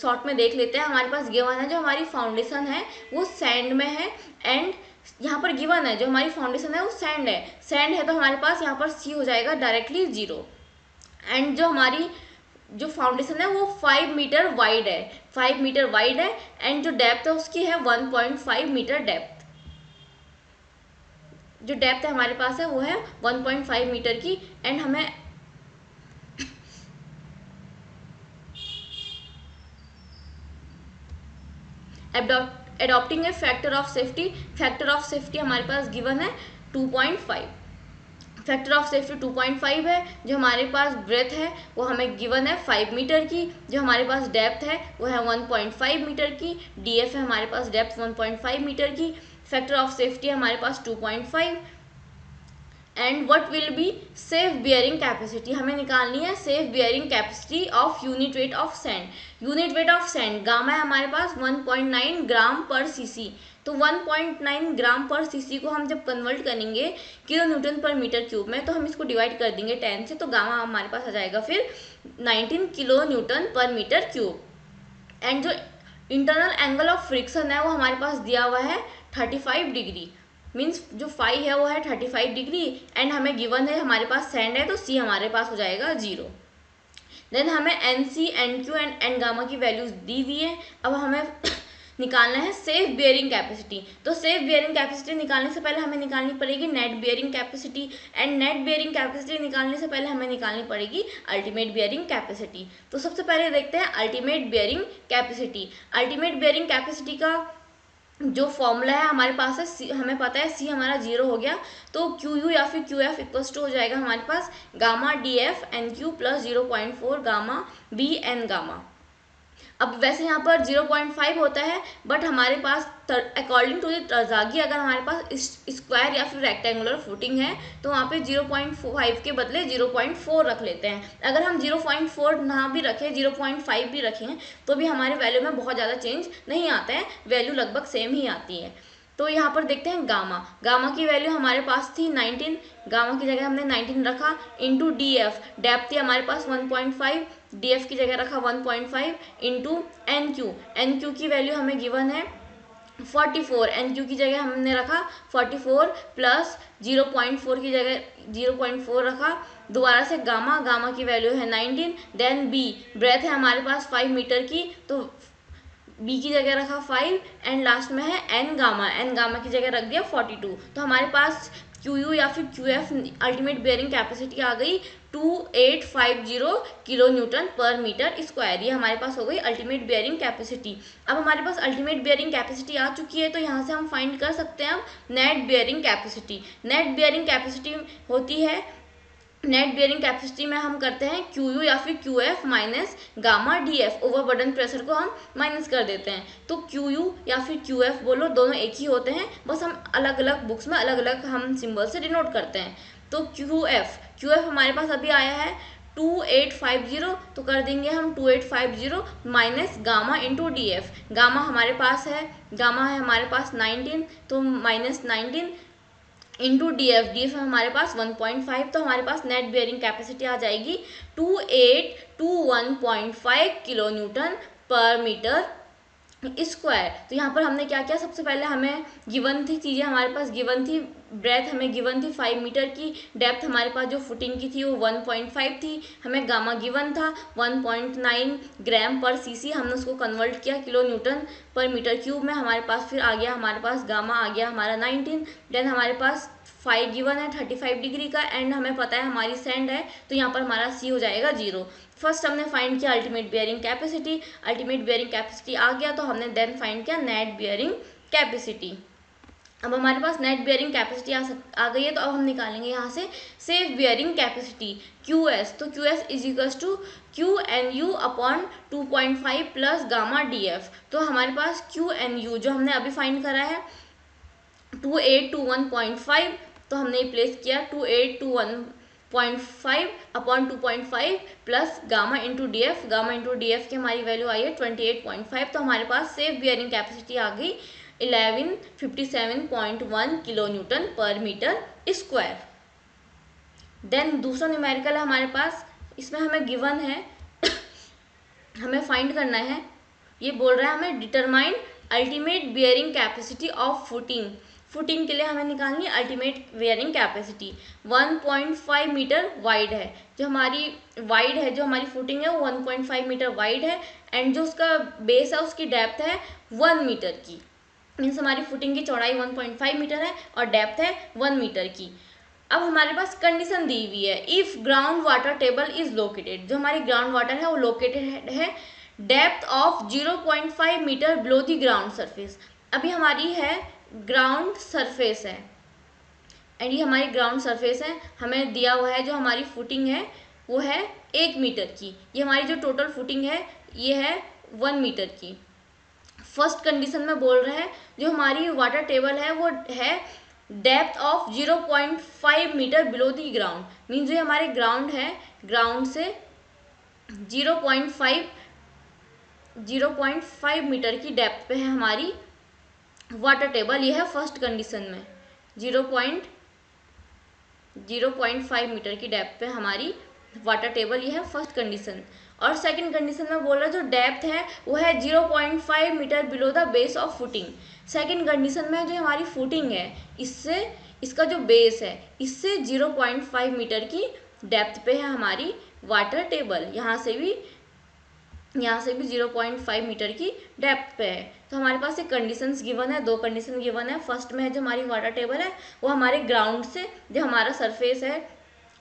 शॉर्ट में देख लेते हैं। हमारे पास गिवन है जो हमारी फाउंडेशन है वो सैंड में है, एंड यहाँ पर गिवन है जो हमारी फाउंडेशन है वो सैंड है। सैंड है तो हमारे पास यहाँ पर सी हो जाएगा डायरेक्टली 0। एंड जो हमारी जो फाउंडेशन है वो 5 मीटर वाइड है, 5 मीटर वाइड है, एंड जो डेप्थ है उसकी है 1.5 मीटर डेप्थ। जो डेप्थ है हमारे पास है वो है 1.5 मीटर की। एंड हमें adopting A factor of safety, factor of safety हमारे पास गिवन है 2.5। फैक्टर ऑफ सेफ्टी 2.5 है। जो हमारे पास ब्रेथ है वो हमें गिवन है 5 मीटर की, जो हमारे पास डेप्थ है वो है 1.5 मीटर की, डीएफ है हमारे पास डेप्थ 1.5 मीटर की, फैक्टर ऑफ सेफ्टी है हमारे पास 2.5। And what will be safe bearing capacity, हमें निकालनी है safe bearing capacity of unit weight of sand. Unit weight of sand gamma है हमारे पास 1.9 ग्राम पर सीसी, तो 1.9 ग्राम पर सीसी को हम जब कन्वर्ट करेंगे किलो न्यूटन पर मीटर क्यूब में, तो हम इसको डिवाइड कर देंगे 10 से, तो गामा हमारे पास आ जाएगा फिर 19 किलो न्यूटन पर मीटर क्यूब। एंड जो इंटरनल एंगल ऑफ फ्रिक्शन है वो हमारे पास दिया हुआ है 35 डिग्री, मीन्स जो फाई है वो है 35 डिग्री। एंड हमें गिवन है हमारे पास सैंड है तो सी हमारे पास हो जाएगा 0। देन हमें N C N Q and N gamma की वैल्यूज दी हुई है। अब हमें निकालना है सेफ बियरिंग कैपेसिटी। तो सेफ बियरिंग कैपेसिटी निकालने से पहले हमें निकालनी पड़ेगी net bearing capacity, and net bearing capacity निकालने से पहले हमें निकालनी पड़ेगी अल्टीमेट बियरिंग कैपेसिटी। तो सबसे पहले देखते हैं ultimate bearing capacity. Ultimate bearing capacity का जो फॉर्मूला है हमारे पास है, हमें पता है सी हमारा 0 हो गया, तो क्यू यू या फिर क्यू एफ इक्वल्स टू हो जाएगा हमारे पास gamma D F N Q plus 0.4 gamma B N gamma. अब वैसे यहाँ पर 0.5 होता है, बट हमारे पास अकॉर्डिंग टू द तरज़ागी अगर हमारे पास स्क्वायर या फिर रेक्टेंगुलर फुटिंग है तो वहाँ पे 0.5 के बदले 0.4 रख लेते हैं। अगर हम 0.4 ना भी रखें, 0.5 भी रखें तो भी हमारे वैल्यू में बहुत ज़्यादा चेंज नहीं आता है, वैल्यू लगभग सेम ही आती है। तो यहाँ पर देखते हैं गामा की वैल्यू हमारे पास थी 19, गामा की जगह हमने 19 रखा, इंटू डी एफ, डेप्थ थी हमारे पास 1.5, डी एफ की जगह रखा 1.5 इंटू एन क्यू की वैल्यू हमें गिवन है 44, एन क्यू की जगह हमने रखा 44 प्लस 0.4 की जगह 0.4 रखा, दोबारा से गामा की वैल्यू है 19, देन बी, ब्रेथ है हमारे पास 5 मीटर की, तो बी की जगह रखा 5, एंड लास्ट में है एन गामा की जगह रख दिया 42। तो हमारे पास क्यू यू या फिर Q F ultimate bearing capacity आ गई 2850 किलो न्यूटन पर मीटर स्क्वायर। ये हमारे पास हो गई अल्टीमेट बेयरिंग कैपेसिटी। अब हमारे पास अल्टीमेट बेयरिंग कैपेसिटी आ चुकी है, तो यहाँ से हम फाइंड कर सकते हैं अब net bearing capacity. Net bearing capacity होती है, नेट बेयरिंग कैपेसिटी में हम करते हैं क्यू यू या फिर Q F minus gamma D F, overburden pressure को हम माइनस कर देते हैं। तो क्यू यू या फिर क्यू एफ बोलो, दोनों एक ही होते हैं, बस हम अलग अलग बुक्स में अलग अलग हम सिंबल से डिनोट करते हैं। तो क्यू एफ हमारे पास अभी आया है 2850, तो कर देंगे हम 2850 minus gamma into D F. Gamma हमारे पास है, गामा है हमारे पास 19, तो माइनस 19 इंटू डी एफ है हमारे पास 1.5, तो हमारे पास नेट बेयरिंग कैपेसिटी आ जाएगी 2821.5 किलो न्यूटन पर मीटर स्क्वायर। तो यहाँ पर हमने क्या किया, सबसे पहले हमें गिवन थी चीज़ें, हमारे पास गिवन थी ब्रेथ हमें गिवन थी 5 मीटर की, डेप्थ हमारे पास जो फुटिंग की थी वो 1.5 थी, हमें गामा गिवन था 1.9 ग्राम पर सीसी, हमने उसको कन्वर्ट किया किलो न्यूटन पर मीटर क्यूब में, हमारे पास फिर आ गया हमारे पास गामा आ गया हमारा 19, देन हमारे पास फाई गिवन है 35 डिग्री का, एंड हमें पता है हमारी सेंड है, तो यहाँ पर हमारा सी हो जाएगा 0। फर्स्ट हमने फाइंड किया ultimate bearing capacity, ultimate bearing capacity आ गया, तो हमने देन फाइंड किया नेट बेयरिंग कैपेसिटी। अब हमारे पास नेट बेयरिंग कैपेसिटी आ गई है, तो अब हम निकालेंगे यहाँ से safe bearing capacity Q S. तो Q S is equals to Q N U upon 2.5 plus gamma D F. तो हमारे पास क्यू एन यू जो हमने अभी फाइंड करा है 2821.5, तो हमने प्लेस किया 2821.5 upon 2.5 plus gamma into D F, gamma into D F की हमारी वैल्यू आई है 28.5, तो हमारे पास सेफ बियरिंग कैपेसिटी आ गई 1157.1 किलो न्यूटन पर मीटर स्क्वायर। देन दूसरा न्यूमेरिकल है हमारे पास, इसमें हमें गिवन है हमें फाइंड करना है, ये बोल रहा है हमें determine ultimate bearing capacity of footing के लिए हमें निकालनी है ultimate bearing capacity. 1.5 metre wide है, जो हमारी फुटिंग है वो 1.5 मीटर वाइड है, एंड जो उसका बेस है उसकी डेप्थ है 1 मीटर की, मीन्स हमारी फुटिंग की चौड़ाई 1.5 मीटर है और डेप्थ है 1 मीटर की। अब हमारे पास कंडीशन दी हुई है, if ground water table is located, जो हमारी ग्राउंड वाटर है वो लोकेटेड है depth of 0.5 metre below the ground surface. अभी हमारी है ग्राउंड सरफेस है, एंड ये हमारी ग्राउंड सरफेस है, हमें दिया हुआ है जो हमारी फुटिंग है वो है 1 मीटर की, ये हमारी जो टोटल फुटिंग है ये है 1 मीटर की। फर्स्ट कंडीशन में बोल रहे हैं जो हमारी वाटर टेबल है वो है depth of 0.5 metre below the ground, means जो हमारे ग्राउंड है, ग्राउंड से 0.5 मीटर की डेप्थ पे है हमारी वाटर टेबल, ये है फर्स्ट कंडीशन में 0.5 मीटर की डेप्थ पे हमारी वाटर टेबल, ये है फर्स्ट कंडीशन। और सेकंड कंडीशन में बोल रहा है जो डेप्थ है वो है 0.5 metre below the base of footing. Second condition में जो हमारी फुटिंग है इससे इसका जो बेस है इससे 0.5 मीटर की डेप्थ पे है हमारी वाटर टेबल, यहाँ से भी यहाँ से भी 0.5 मीटर की डेप्थ पे है। तो हमारे पास एक कंडीशंस गिवन है, दो कंडीशन गिवन है। फर्स्ट में है जो हमारी वाटर टेबल है वो हमारे ग्राउंड से जो हमारा सरफेस है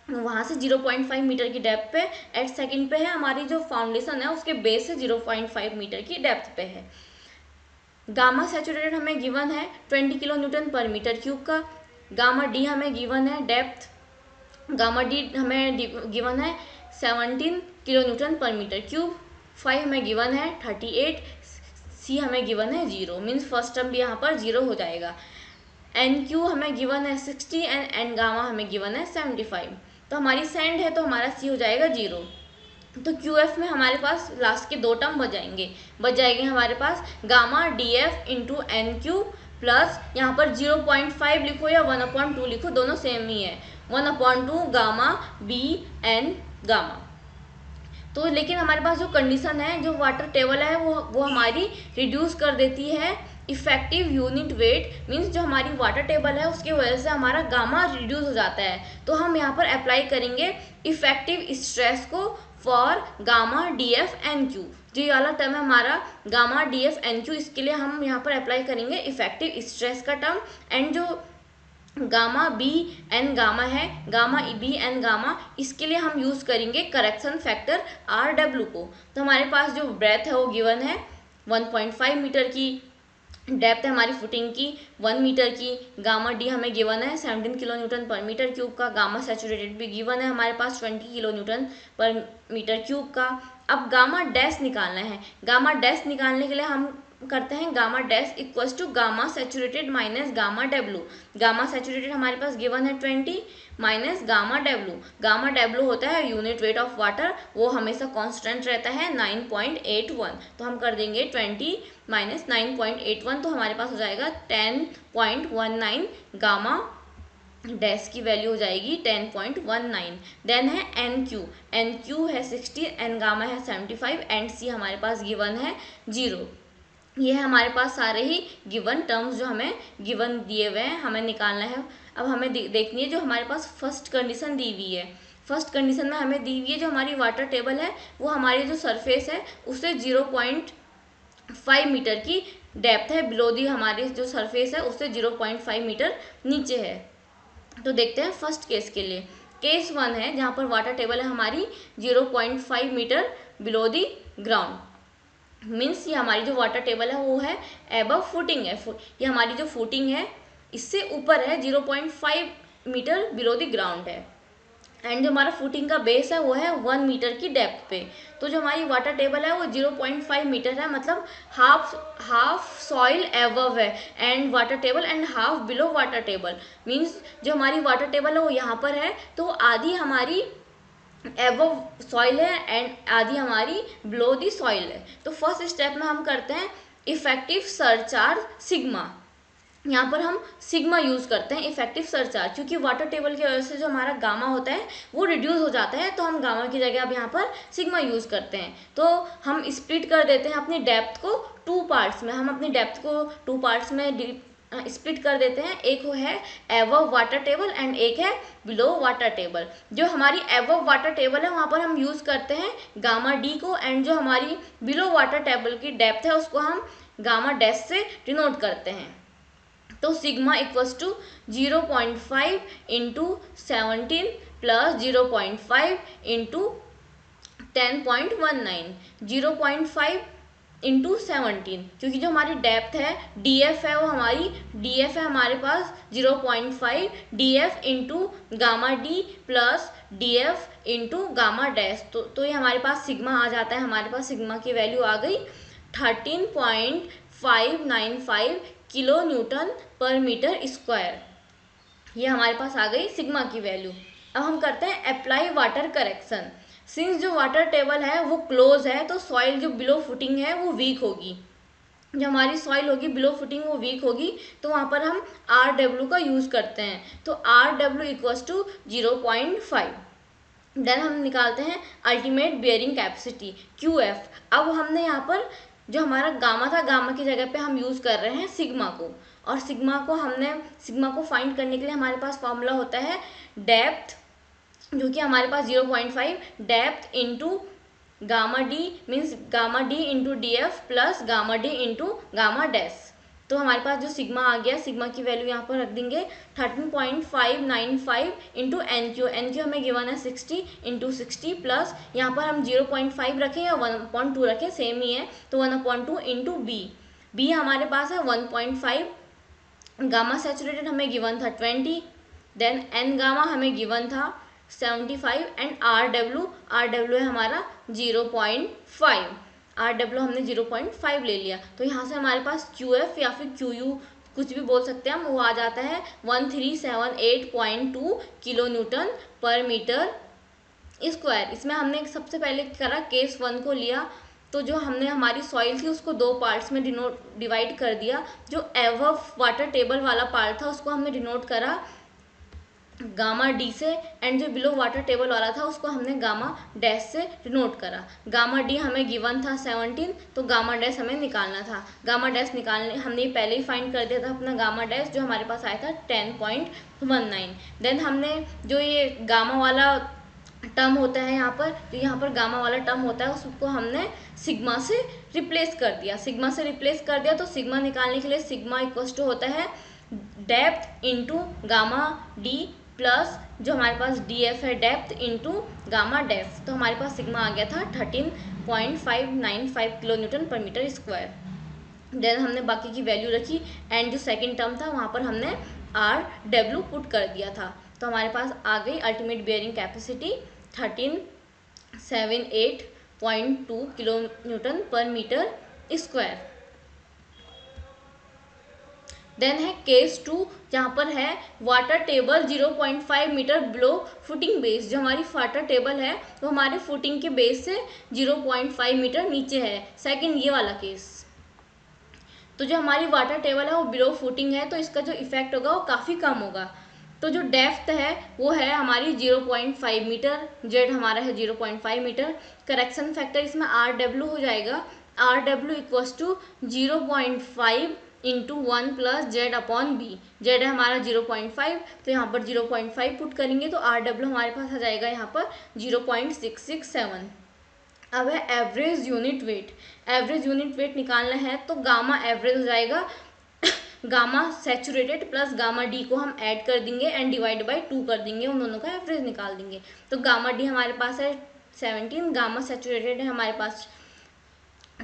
वहाँ से 0.5 मीटर की डेप्थ पे। एट सेकंड पे है हमारी जो फाउंडेशन है उसके बेस से 0.5 मीटर की डेप्थ पे है। गामा सैचुरेटेड हमें गिवन है 20 किलो न्यूटन पर मीटर क्यूब का। गामा डी हमें गिवन है डेप्थ, गामा डी हमें गिवन है 17 किलो न्यूटन पर मीटर क्यूब। 5 हमें गिवन है 38, सी हमें गिवन है 0, मीन्स फर्स्ट टर्म भी यहाँ पर 0 हो जाएगा। एन क्यू हमें गिवन है 60 एंड एन गामा हमें गिवन है 75। तो हमारी सैंड है तो हमारा सी हो जाएगा 0। तो क्यू एफ में हमारे पास लास्ट के दो टर्म बच जाएंगे हमारे पास gamma D F into N Q plus यहाँ पर 0.5 लिखो या 1/2 लिखो, दोनों सेम ही है, 1/2 गामा बी एन गामा। तो लेकिन हमारे पास जो कंडीशन है, जो वाटर टेबल है वो हमारी रिड्यूस कर देती है इफेक्टिव यूनिट वेट, मीन्स जो हमारी वाटर टेबल है उसकी वजह से हमारा गामा रिड्यूस हो जाता है। तो हम यहाँ पर अप्लाई करेंगे इफेक्टिव स्ट्रेस को for gamma D F N Q. जो ये वाला टर्म है हमारा gamma D F N Q, इसके लिए हम यहाँ पर अप्लाई करेंगे इफेक्टिव स्ट्रेस का टर्म। एंड जो गामा बी एन गामा है, गामा बी एन गामा, इसके लिए हम यूज़ करेंगे करेक्शन फैक्टर आर डब्ल्यू को। तो हमारे पास जो ब्रेथ है वो गिवन है 1.5 मीटर की, डेप्थ है हमारी फुटिंग की 1 मीटर की, गामा डी हमें गिवन है 17 किलो न्यूटन पर मीटर क्यूब का, गामा सैचुरेटेड भी गिवन है हमारे पास 20 किलो न्यूटन पर मीटर क्यूब का। अब गामा डैश निकालना है। गामा डैश निकालने के लिए हम करते हैं gamma dash equals to gamma saturated minus gamma W. Gamma saturated हमारे पास गिवन है 20 minus gamma W. Gamma W होता है यूनिट वेट ऑफ वाटर, वो हमेशा कांस्टेंट रहता है 9.81। तो हम कर देंगे 20 माइनस 9.81, तो हमारे पास हो जाएगा 10.19 गामा डैश की वैल्यू हो जाएगी 10.19। देन है एन क्यू है 60, एन गामा है 75 एंड सी हमारे पास गिवन है 0। ये है हमारे पास सारे ही गिवन टर्म्स जो हमें गिवन दिए हुए हैं, हमें निकालना है। अब हमें देखनी है जो हमारे पास फर्स्ट कंडीशन दी हुई है। फर्स्ट कंडीशन में हमें दी हुई है जो हमारी वाटर टेबल है वो हमारी जो सरफेस है उससे 0.5 मीटर की डेप्थ है, बिलो दी हमारी जो सरफेस है उससे 0.5 मीटर नीचे है। तो देखते हैं फर्स्ट केस के लिए। केस 1 है जहाँ पर वाटर टेबल है हमारी 0.5 metre below the ground, means ये हमारी जो वाटर टेबल है वो है एबव फुटिंग है। ये हमारी जो फुटिंग है इससे ऊपर है, 0.5 मीटर बिलो द ग्राउंड है। एंड जो हमारा फुटिंग का बेस है वो है 1 मीटर की डेप्थ पे। तो जो हमारी वाटर टेबल है वो 0.5 मीटर है, मतलब हाफ सॉइल एबव है and water table and half below water table. Means जो हमारी वाटर टेबल है वो यहाँ पर है तो आधी हमारी एबव सॉइल है एंड आधी हमारी बिलो दी सॉइल है। तो फर्स्ट स्टेप में हम करते हैं इफेक्टिव सरचार्ज सिग्मा। यहाँ पर हम सिग्मा यूज़ करते हैं इफेक्टिव सरचार्ज, क्योंकि वाटर टेबल की वजह से जो हमारा गामा होता है वो रिड्यूस हो जाता है, तो हम गामा की जगह अब यहाँ पर सिग्मा यूज़ करते हैं। तो हम स्प्लिट कर देते हैं अपनी डेप्थ को 2 पार्ट्स में। हम अपनी डेप्थ को 2 पार्ट्स में स्प्लिट कर देते हैं। एक है एबव वाटर टेबल एंड एक है बिलो वाटर टेबल। जो हमारी एबव वाटर टेबल है वहाँ पर हम यूज़ करते हैं गामा डी को, एंड जो हमारी बिलो वाटर टेबल की डेप्थ है उसको हम गामा डैश से डिनोट करते हैं। तो sigma equals to 0.5 into 17 plus 0.5 into 10.19, 0.5 into 17, क्योंकि जो हमारी डेप्थ है DF है वो हमारी DF है हमारे पास 0.5 DF into gamma D plus DF into gamma dash. तो ये हमारे पास सिग्मा आ जाता है। हमारे पास सिग्मा की वैल्यू आ गई 13.595 किलो न्यूटन पर मीटर स्क्वायर। ये हमारे पास आ गई सिग्मा की वैल्यू। अब हम करते हैं अप्लाई वाटर करेक्शन। सिंस जो वाटर टेबल है वो क्लोज है तो सॉइल जो बिलो फुटिंग है वो वीक होगी। जो हमारी सॉइल होगी बिलो फुटिंग वो वीक होगी, तो वहाँ पर हम RW का यूज़ करते हैं। तो RW इक्वल्स टू 0.5। देन हम निकालते हैं अल्टीमेट बियरिंग कैपेसिटी QF। अब हमने यहाँ पर जो हमारा गामा था, गामा की जगह पे हम यूज़ कर रहे हैं सिग्मा को, और सिग्मा को फाइंड करने के लिए हमारे पास फॉर्मूला होता है डेप्थ, जो कि हमारे पास 0.5 depth into gamma D means gamma D into D F plus gamma D into gamma dash. तो हमारे पास जो सिग्मा आ गया, सिग्मा की वैल्यू यहाँ पर रख देंगे 13.595 into N Q. N Q हमें गिवन है 60 इंटू 60 प्लस यहाँ पर हम 0.5 रखें या 1/2 रखें, सेम ही है, तो 1/2 इंटू बी। बी हमारे पास है 1.5, गामा सैचुरेटेड हमें गिवन था 20, देन एन गामा हमें गिवन था 75 एंड आर डब्ल्यू है हमारा 0.5। आर डब्ल्यू हमने 0.5 ले लिया, तो यहाँ से हमारे पास क्यू एफ या फिर क्यू यू कुछ भी बोल सकते हैं हम, वो आ जाता है 1378.2 किलो न्यूटन पर मीटर स्क्वायर। इसमें हमने सबसे पहले करा केस 1 को लिया, तो जो हमने हमारी सॉइल थी उसको 2 पार्ट्स में डिवाइड कर दिया। जो एवव वाटर टेबल वाला पार्ट था उसको हमने डिनोट करा गामा डी से, एंड जो बिलो वाटर टेबल वाला था उसको हमने गामा डैश से डिनोट करा। गामा डी हमें गिवन था 17, तो गामा डैश हमें निकालना था। गामा डैश निकालने हमने पहले ही फाइंड कर दिया था अपना गामा डैश, जो हमारे पास आया था 10.19। देन हमने जो ये गामा वाला टर्म होता है यहाँ पर, तो यहाँ पर गामा वाला टर्म होता है उसको हमने सिग्मा से रिप्लेस कर दिया। सिग्मा से रिप्लेस कर दिया तो सिग्मा निकालने के लिए सिग्मा इक्वल्स टू होता है depth into gamma D plus जो हमारे पास डी एफ है डेप्थ इंटू गामा डेप्थ। तो हमारे पास सिग्मा आ गया था 13.595 किलो न्यूटन पर मीटर स्क्वायर। देन हमने बाकी की वैल्यू रखी एंड जो सेकंड टर्म था वहाँ पर हमने आर डब्ल्यू पुट कर दिया था। तो हमारे पास आ गई ultimate bearing capacity 1378.2 kilo newton पर मीटर स्क्वायर। देन है केस 2, जहाँ पर है water table 0.5 metre below footing base. जो हमारी वाटर टेबल है वो हमारे फुटिंग के बेस से 0.5 मीटर नीचे है, सेकंड ये वाला केस। तो जो हमारी वाटर टेबल है वो बिलो फुटिंग है, तो इसका जो इफेक्ट होगा वो काफ़ी कम होगा। तो जो डेप्थ है वो है हमारी 0.5 मीटर, जेड हमारा है 0.5 मीटर। करेक्शन फैक्टर इसमें आर डब्ल्यू हो जाएगा, R W equals to 0.5 into 1 plus Z upon B. Z है हमारा 0.5, तो यहाँ पर 0.5 पुट करेंगे तो आर डब्ल्यू हमारे पास आ जाएगा यहाँ पर 0.667। अब है average unit weight. Average unit weight निकालना है तो गामा एवरेज हो जाएगा gamma saturated plus gamma D को हम ऐड कर देंगे एंड डिवाइड बाई 2 कर देंगे, उन दोनों का एवरेज निकाल देंगे। तो गामा डी हमारे पास है 17, गामा सैचुरेटेड है हमारे पास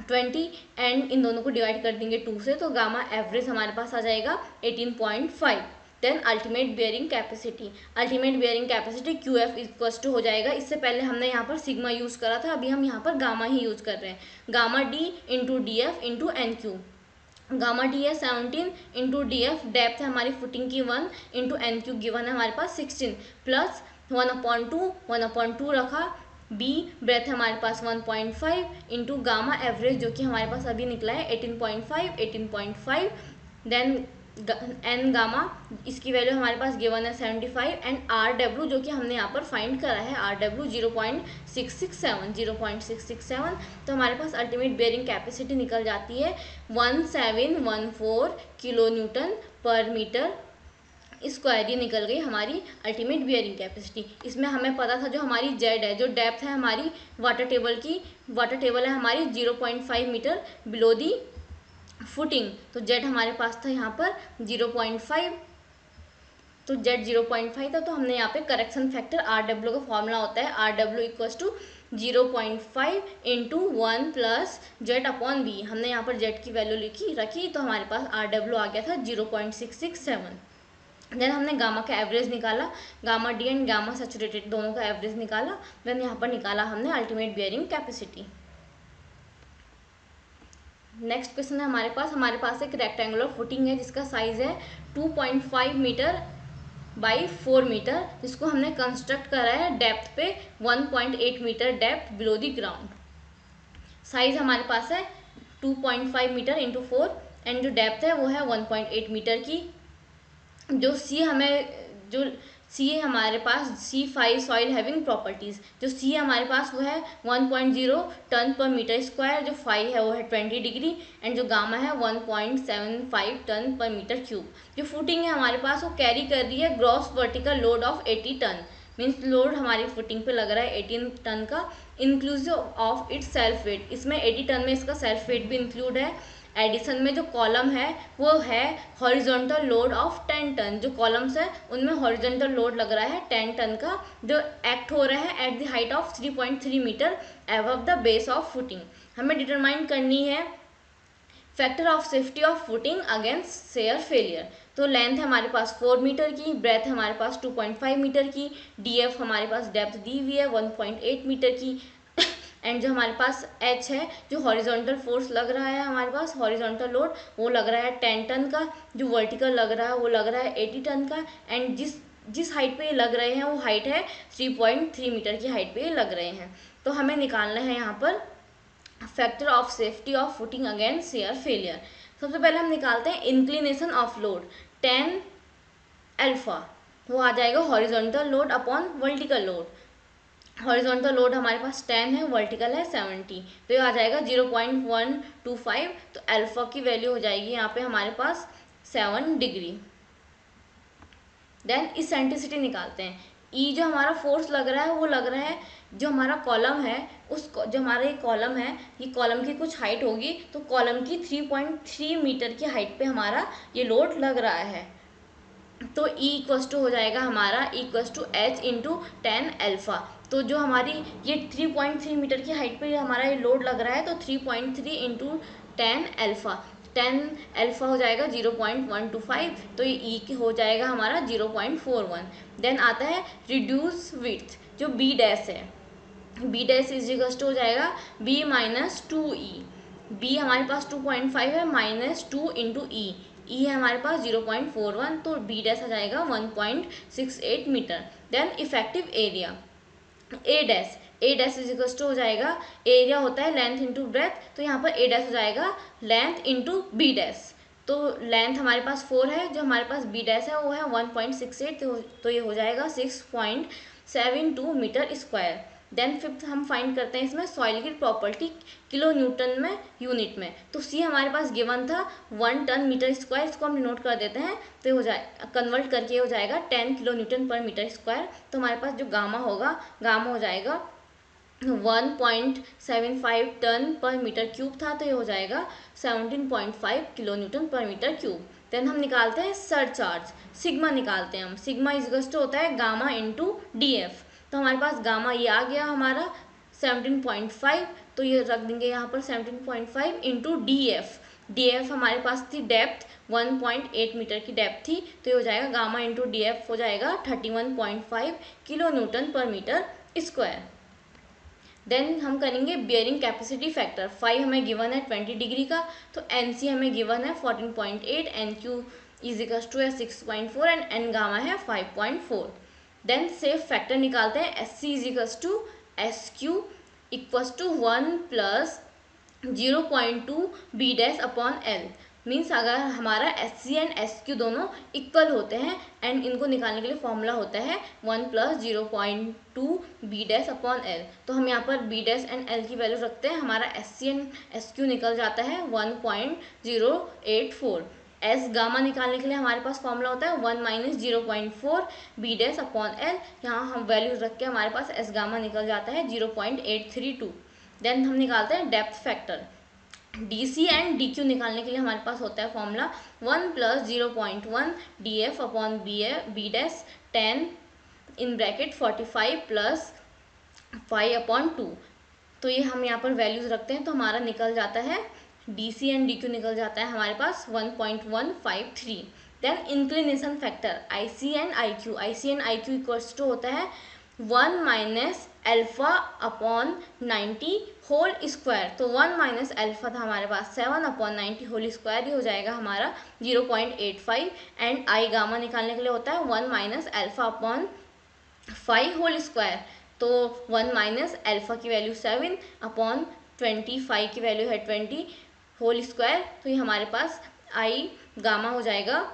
20 एंड इन दोनों को डिवाइड कर देंगे 2 से, तो गामा एवरेज हमारे पास आ जाएगा 18.5। Then ultimate bearing capacity, ultimate bearing capacity Q F equals to हो जाएगा। इससे पहले हमने यहाँ पर सिग्मा यूज़ करा था, अभी हम यहाँ पर गामा ही यूज़ कर रहे हैं। Gamma D into D F into N Q. Gamma D है 17 इंटू डी एफ, डेप्थ है हमारी फुटिंग की 1 इंटू एन क्यू गिवन है हमारे पास 16 प्लस 1/2 रखा। बी ब्रेथ है हमारे पास 1.5 इंटू गामा एवरेज जो कि हमारे पास अभी निकला है 18.5। देन एन गामा, इसकी वैल्यू हमारे पास गिवन है 75 एंड आर डब्ल्यू जो कि हमने यहाँ पर फाइंड करा है आर डब्ल्यू 0.667। तो हमारे पास अल्टीमेट बेयरिंग कैपेसिटी निकल जाती है 1714 किलो न्यूटन पर मीटर स्क्वायर। ये निकल गई हमारी अल्टीमेट बियरिंग कैपेसिटी। इसमें हमें पता था जो हमारी जेड है, जो डेप्थ है हमारी वाटर टेबल की, वाटर टेबल है हमारी 0.5 मीटर बिलो दी फुटिंग, तो जेड हमारे पास था यहाँ पर 0.5, तो जेड 0.5 था। तो हमने यहाँ पे करेक्शन फैक्टर आर डब्ल्यू का फॉर्मूला होता है R W equals to 0.5 into 1 plus Z upon B. हमने यहाँ पर जेड की वैल्यू रखी तो हमारे पास आर डब्ल्यू आ गया था 0.667। देन हमने गामा का एवरेज निकाला, gamma D and gamma saturated दोनों का एवरेज निकाला। देन यहाँ पर निकाला हमने ultimate bearing capacity. Next question है हमारे पास एक रेक्टेंगुलर फुटिंग है जिसका साइज है 2.5 मीटर बाई 4 मीटर, जिसको हमने कंस्ट्रक्ट करा है डेप्थ पे 1.8 metre depth below the ground. Size हमारे पास है 2.5 मीटर इंटू 4 एंड जो डेप्थ है वो है 1.8 मीटर की। जो सी है हमारे पास C5 सॉइल हैविंग प्रॉपर्टीज़, जो सी है हमारे पास वो है 1.0 टन पर मीटर स्क्वायर, जो फाई है वो है 20 डिग्री एंड जो गामा है 1.75 टन पर मीटर क्यूब। जो फुटिंग है हमारे पास वो कैरी कर रही है gross vertical load of 80 ton, means load हमारी फुटिंग पे लग रहा है 18 टन का inclusive of its self weight. इसमें 80 टन में इसका सेल्फ वेट भी इंक्लूड है। एडिशन में जो कॉलम है वो है हॉरिजॉन्टल लोड ऑफ 10 टन। जो कॉलम्स है उनमें हॉरिजॉन्टल लोड लग रहा है 10 टन का, जो एक्ट हो रहा है at the height of 3.3 metre above the base of footing. हमें डिटरमाइन करनी है factor of safety of footing against shear failure. तो लेंथ है हमारे पास 4 मीटर की, ब्रेथ है हमारे पास 2.5 मीटर की, डीएफ हमारे पास डेप्थ दी हुई है 1.8 मीटर की, एंड जो हमारे पास एच है जो हॉरिजॉन्टल फोर्स लग रहा है हमारे पास हॉरिजॉन्टल लोड वो लग रहा है 10 टन का, जो वर्टिकल लग रहा है वो लग रहा है 80 टन का, एंड जिस हाइट पे ये लग रहे हैं वो हाइट है 3.3 मीटर की हाइट पे ये लग रहे हैं। तो हमें निकालना है यहाँ पर factor of safety of footing against shear failure. सबसे पहले हम निकालते हैं इंक्लिनेशन ऑफ लोड 10 अल्फा, वो आ जाएगा horizontal load upon vertical load. Horizontal load हमारे पास 10 है, वर्टिकल है 70, तो ये आ जाएगा 0.125। तो अल्फा की वैल्यू हो जाएगी यहाँ पे हमारे पास 7 डिग्री। देन इसेंट्रिसिटी निकालते हैं। ई जो हमारा फोर्स लग रहा है वो लग रहा है जो हमारा कॉलम है जो हमारा ये कॉलम है, ये कॉलम की कुछ हाइट होगी, तो कॉलम की 3.3 मीटर की हाइट पे हमारा ये लोड लग रहा है। तो ई इक्वस टू हो जाएगा हमारा equals to H into 10 alpha. तो जो हमारी ये 3.3 मीटर की हाइट पे हमारा ये लोड लग रहा है, तो 3.3 इंटू 10 अल्फा, 10 अल्फा हो जाएगा 0.125, तो ये ई हो जाएगा हमारा 0.41। देन आता है रिड्यूस विड्थ जो बी डैश है, B dash is equal to हो जाएगा बी माइनस 2ई। बी हमारे पास 2.5 है माइनस 2 इंटू ई, ई है हमारे पास 0.41, तो बी डैश आ जाएगा 1.68 metre. Then effective area A dash is equal to हो जाएगा, एरिया होता है लेंथ इंटू ब्रेथ, तो यहाँ पर ए डैश हो जाएगा लेंथ इंटू बी डैश। तो लेंथ हमारे पास 4 है, जो हमारे पास बी डैश है वो है 1.68, तो ये हो जाएगा 6.72 मीटर स्क्वायर। देन फिफ्थ हम फाइंड करते हैं इसमें सॉइल की प्रॉपर्टी किलो न्यूटन में यूनिट में। तो सी हमारे पास गिवन था 1 टन मीटर स्क्वायर, इसको हम नोट कर देते हैं, तो हो जाए कन्वर्ट करके हो जाएगा 10 किलो न्यूटन पर मीटर स्क्वायर। तो हमारे पास जो गामा होगा, गामा हो जाएगा 1.75 टन पर मीटर क्यूब था, तो ये हो जाएगा 17.5 किलो न्यूटन पर मीटर क्यूब। देन हम निकालते हैं सरचार्ज, सिग्मा निकालते हैं हम। सिग्मा इज होता है गामा इंटू डी एफ। तो हमारे पास गामा ये आ गया हमारा 17.5, तो ये रख देंगे यहाँ पर 17.5 इंटू डी एफ हमारे पास थी डेप्थ 1.8 मीटर की डेप्थ थी, तो ये हो जाएगा गामा इंटू डी एफ हो जाएगा 31.5 किलो न्यूटन पर मीटर स्क्वायर। देन हम करेंगे बियरिंग कैपेसिटी फैक्टर। 5 हमें गिवन है 20 डिग्री का, तो एन सी हमें गिवन है 14.8, N Q is equal to है 6.4 एंड एन गामा है 5.4। देन सेफ फैक्टर निकालते हैं, S C is equal to S Q equal to 1 plus 0.2 B dash upon L. Means अगर हमारा S C and S Q दोनों equal होते हैं and इनको निकालने के लिए फॉर्मूला होता है 1 plus 0.2 B dash upon L. तो हम यहाँ पर बी डैश एंड एल की वैल्यू रखते हैं, हमारा S C and S Q निकल जाता है 1.084। एस गामा निकालने के लिए हमारे पास फॉर्मूला होता है 1 minus 0.4 B dash upon L. यहाँ हम वैल्यू रख के हमारे पास एस गामा निकल जाता है 0.832। देन हम निकालते हैं depth factor. D C and D Q निकालने के लिए हमारे पास होता है formula 1 plus 0.1 D F upon B dash 10 in bracket 45 plus 5 upon 2। तो ये हम यहाँ पर वैल्यूज रखते हैं, तो हमारा निकल जाता है D C and D Q निकल जाता है हमारे पास 1.153। Then inclination factor I C and I Q equals to होता है 1 minus alpha upon 90 whole square. तो 1 माइनस एल्फा था हमारे पास 7 अपॉन 90 होल स्क्वायर, ये हो जाएगा हमारा 0.85। एंड आई गामा निकालने के लिए होता है 1 minus alpha upon 5 whole square. तो 1 माइनस एल्फा की वैल्यू 7 अपॉन 25 की वैल्यू है 20 होल स्क्वायर, तो ये हमारे पास आई गामा हो जाएगा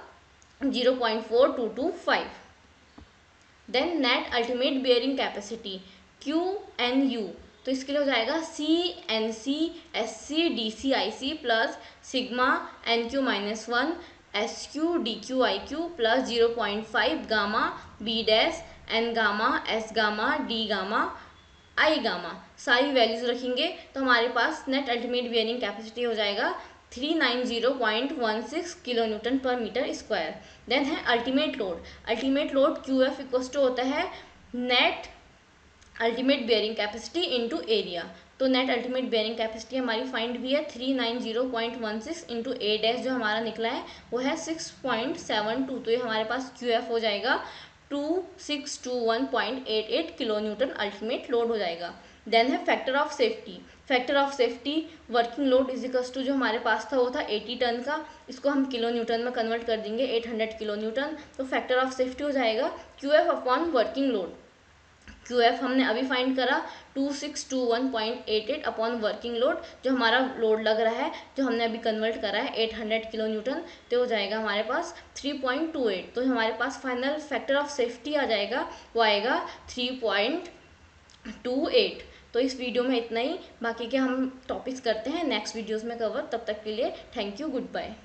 0.4225। Then net ultimate bearing capacity Q N U, तो इसके लिए हो जाएगा C N C S C D C I C plus sigma N Q minus 1 S Q D Q I Q plus 0.5 gamma B dash N gamma S gamma D gamma I gamma, सारी values रखेंगे तो हमारे पास net ultimate bearing capacity हो जाएगा 390.16 kilo newton पर metre square. Then है ultimate load Q F equals to होता है net ultimate bearing capacity into area. तो नेट अल्टीमेट बियरिंग कैपेसिटी हमारी फाइंड भी है 390.16 इंटू ए डैश जो हमारा निकला है वो है 6.72। तो ये हमारे पास क्यू एफ हो जाएगा 2621.88 किलो न्यूटन अल्टीमेट लोड हो जाएगा। देन है factor of safety working load equals to जो हमारे पास था वो था 80 टन का, इसको हम किलो न्यूटन में कन्वर्ट कर देंगे 800 किलो न्यूटन। तो फैक्टर ऑफ सेफ्टी हो जाएगा Q F upon working load. Q F हमने अभी फाइंड करा 2621.88 अपॉन वर्किंग लोड, जो हमारा लोड लग रहा है जो हमने अभी कन्वर्ट करा है 800 किलो न्यूटन, तो हो जाएगा हमारे पास 3.28। तो हमारे पास फाइनल फैक्टर ऑफ सेफ्टी आ जाएगा, वो आएगा 3.28। तो इस वीडियो में इतना ही, बाकी के हम टॉपिक्स करते हैं नेक्स्ट वीडियोज़ में कवर। तब तक के लिए थैंक यू, गुड बाय।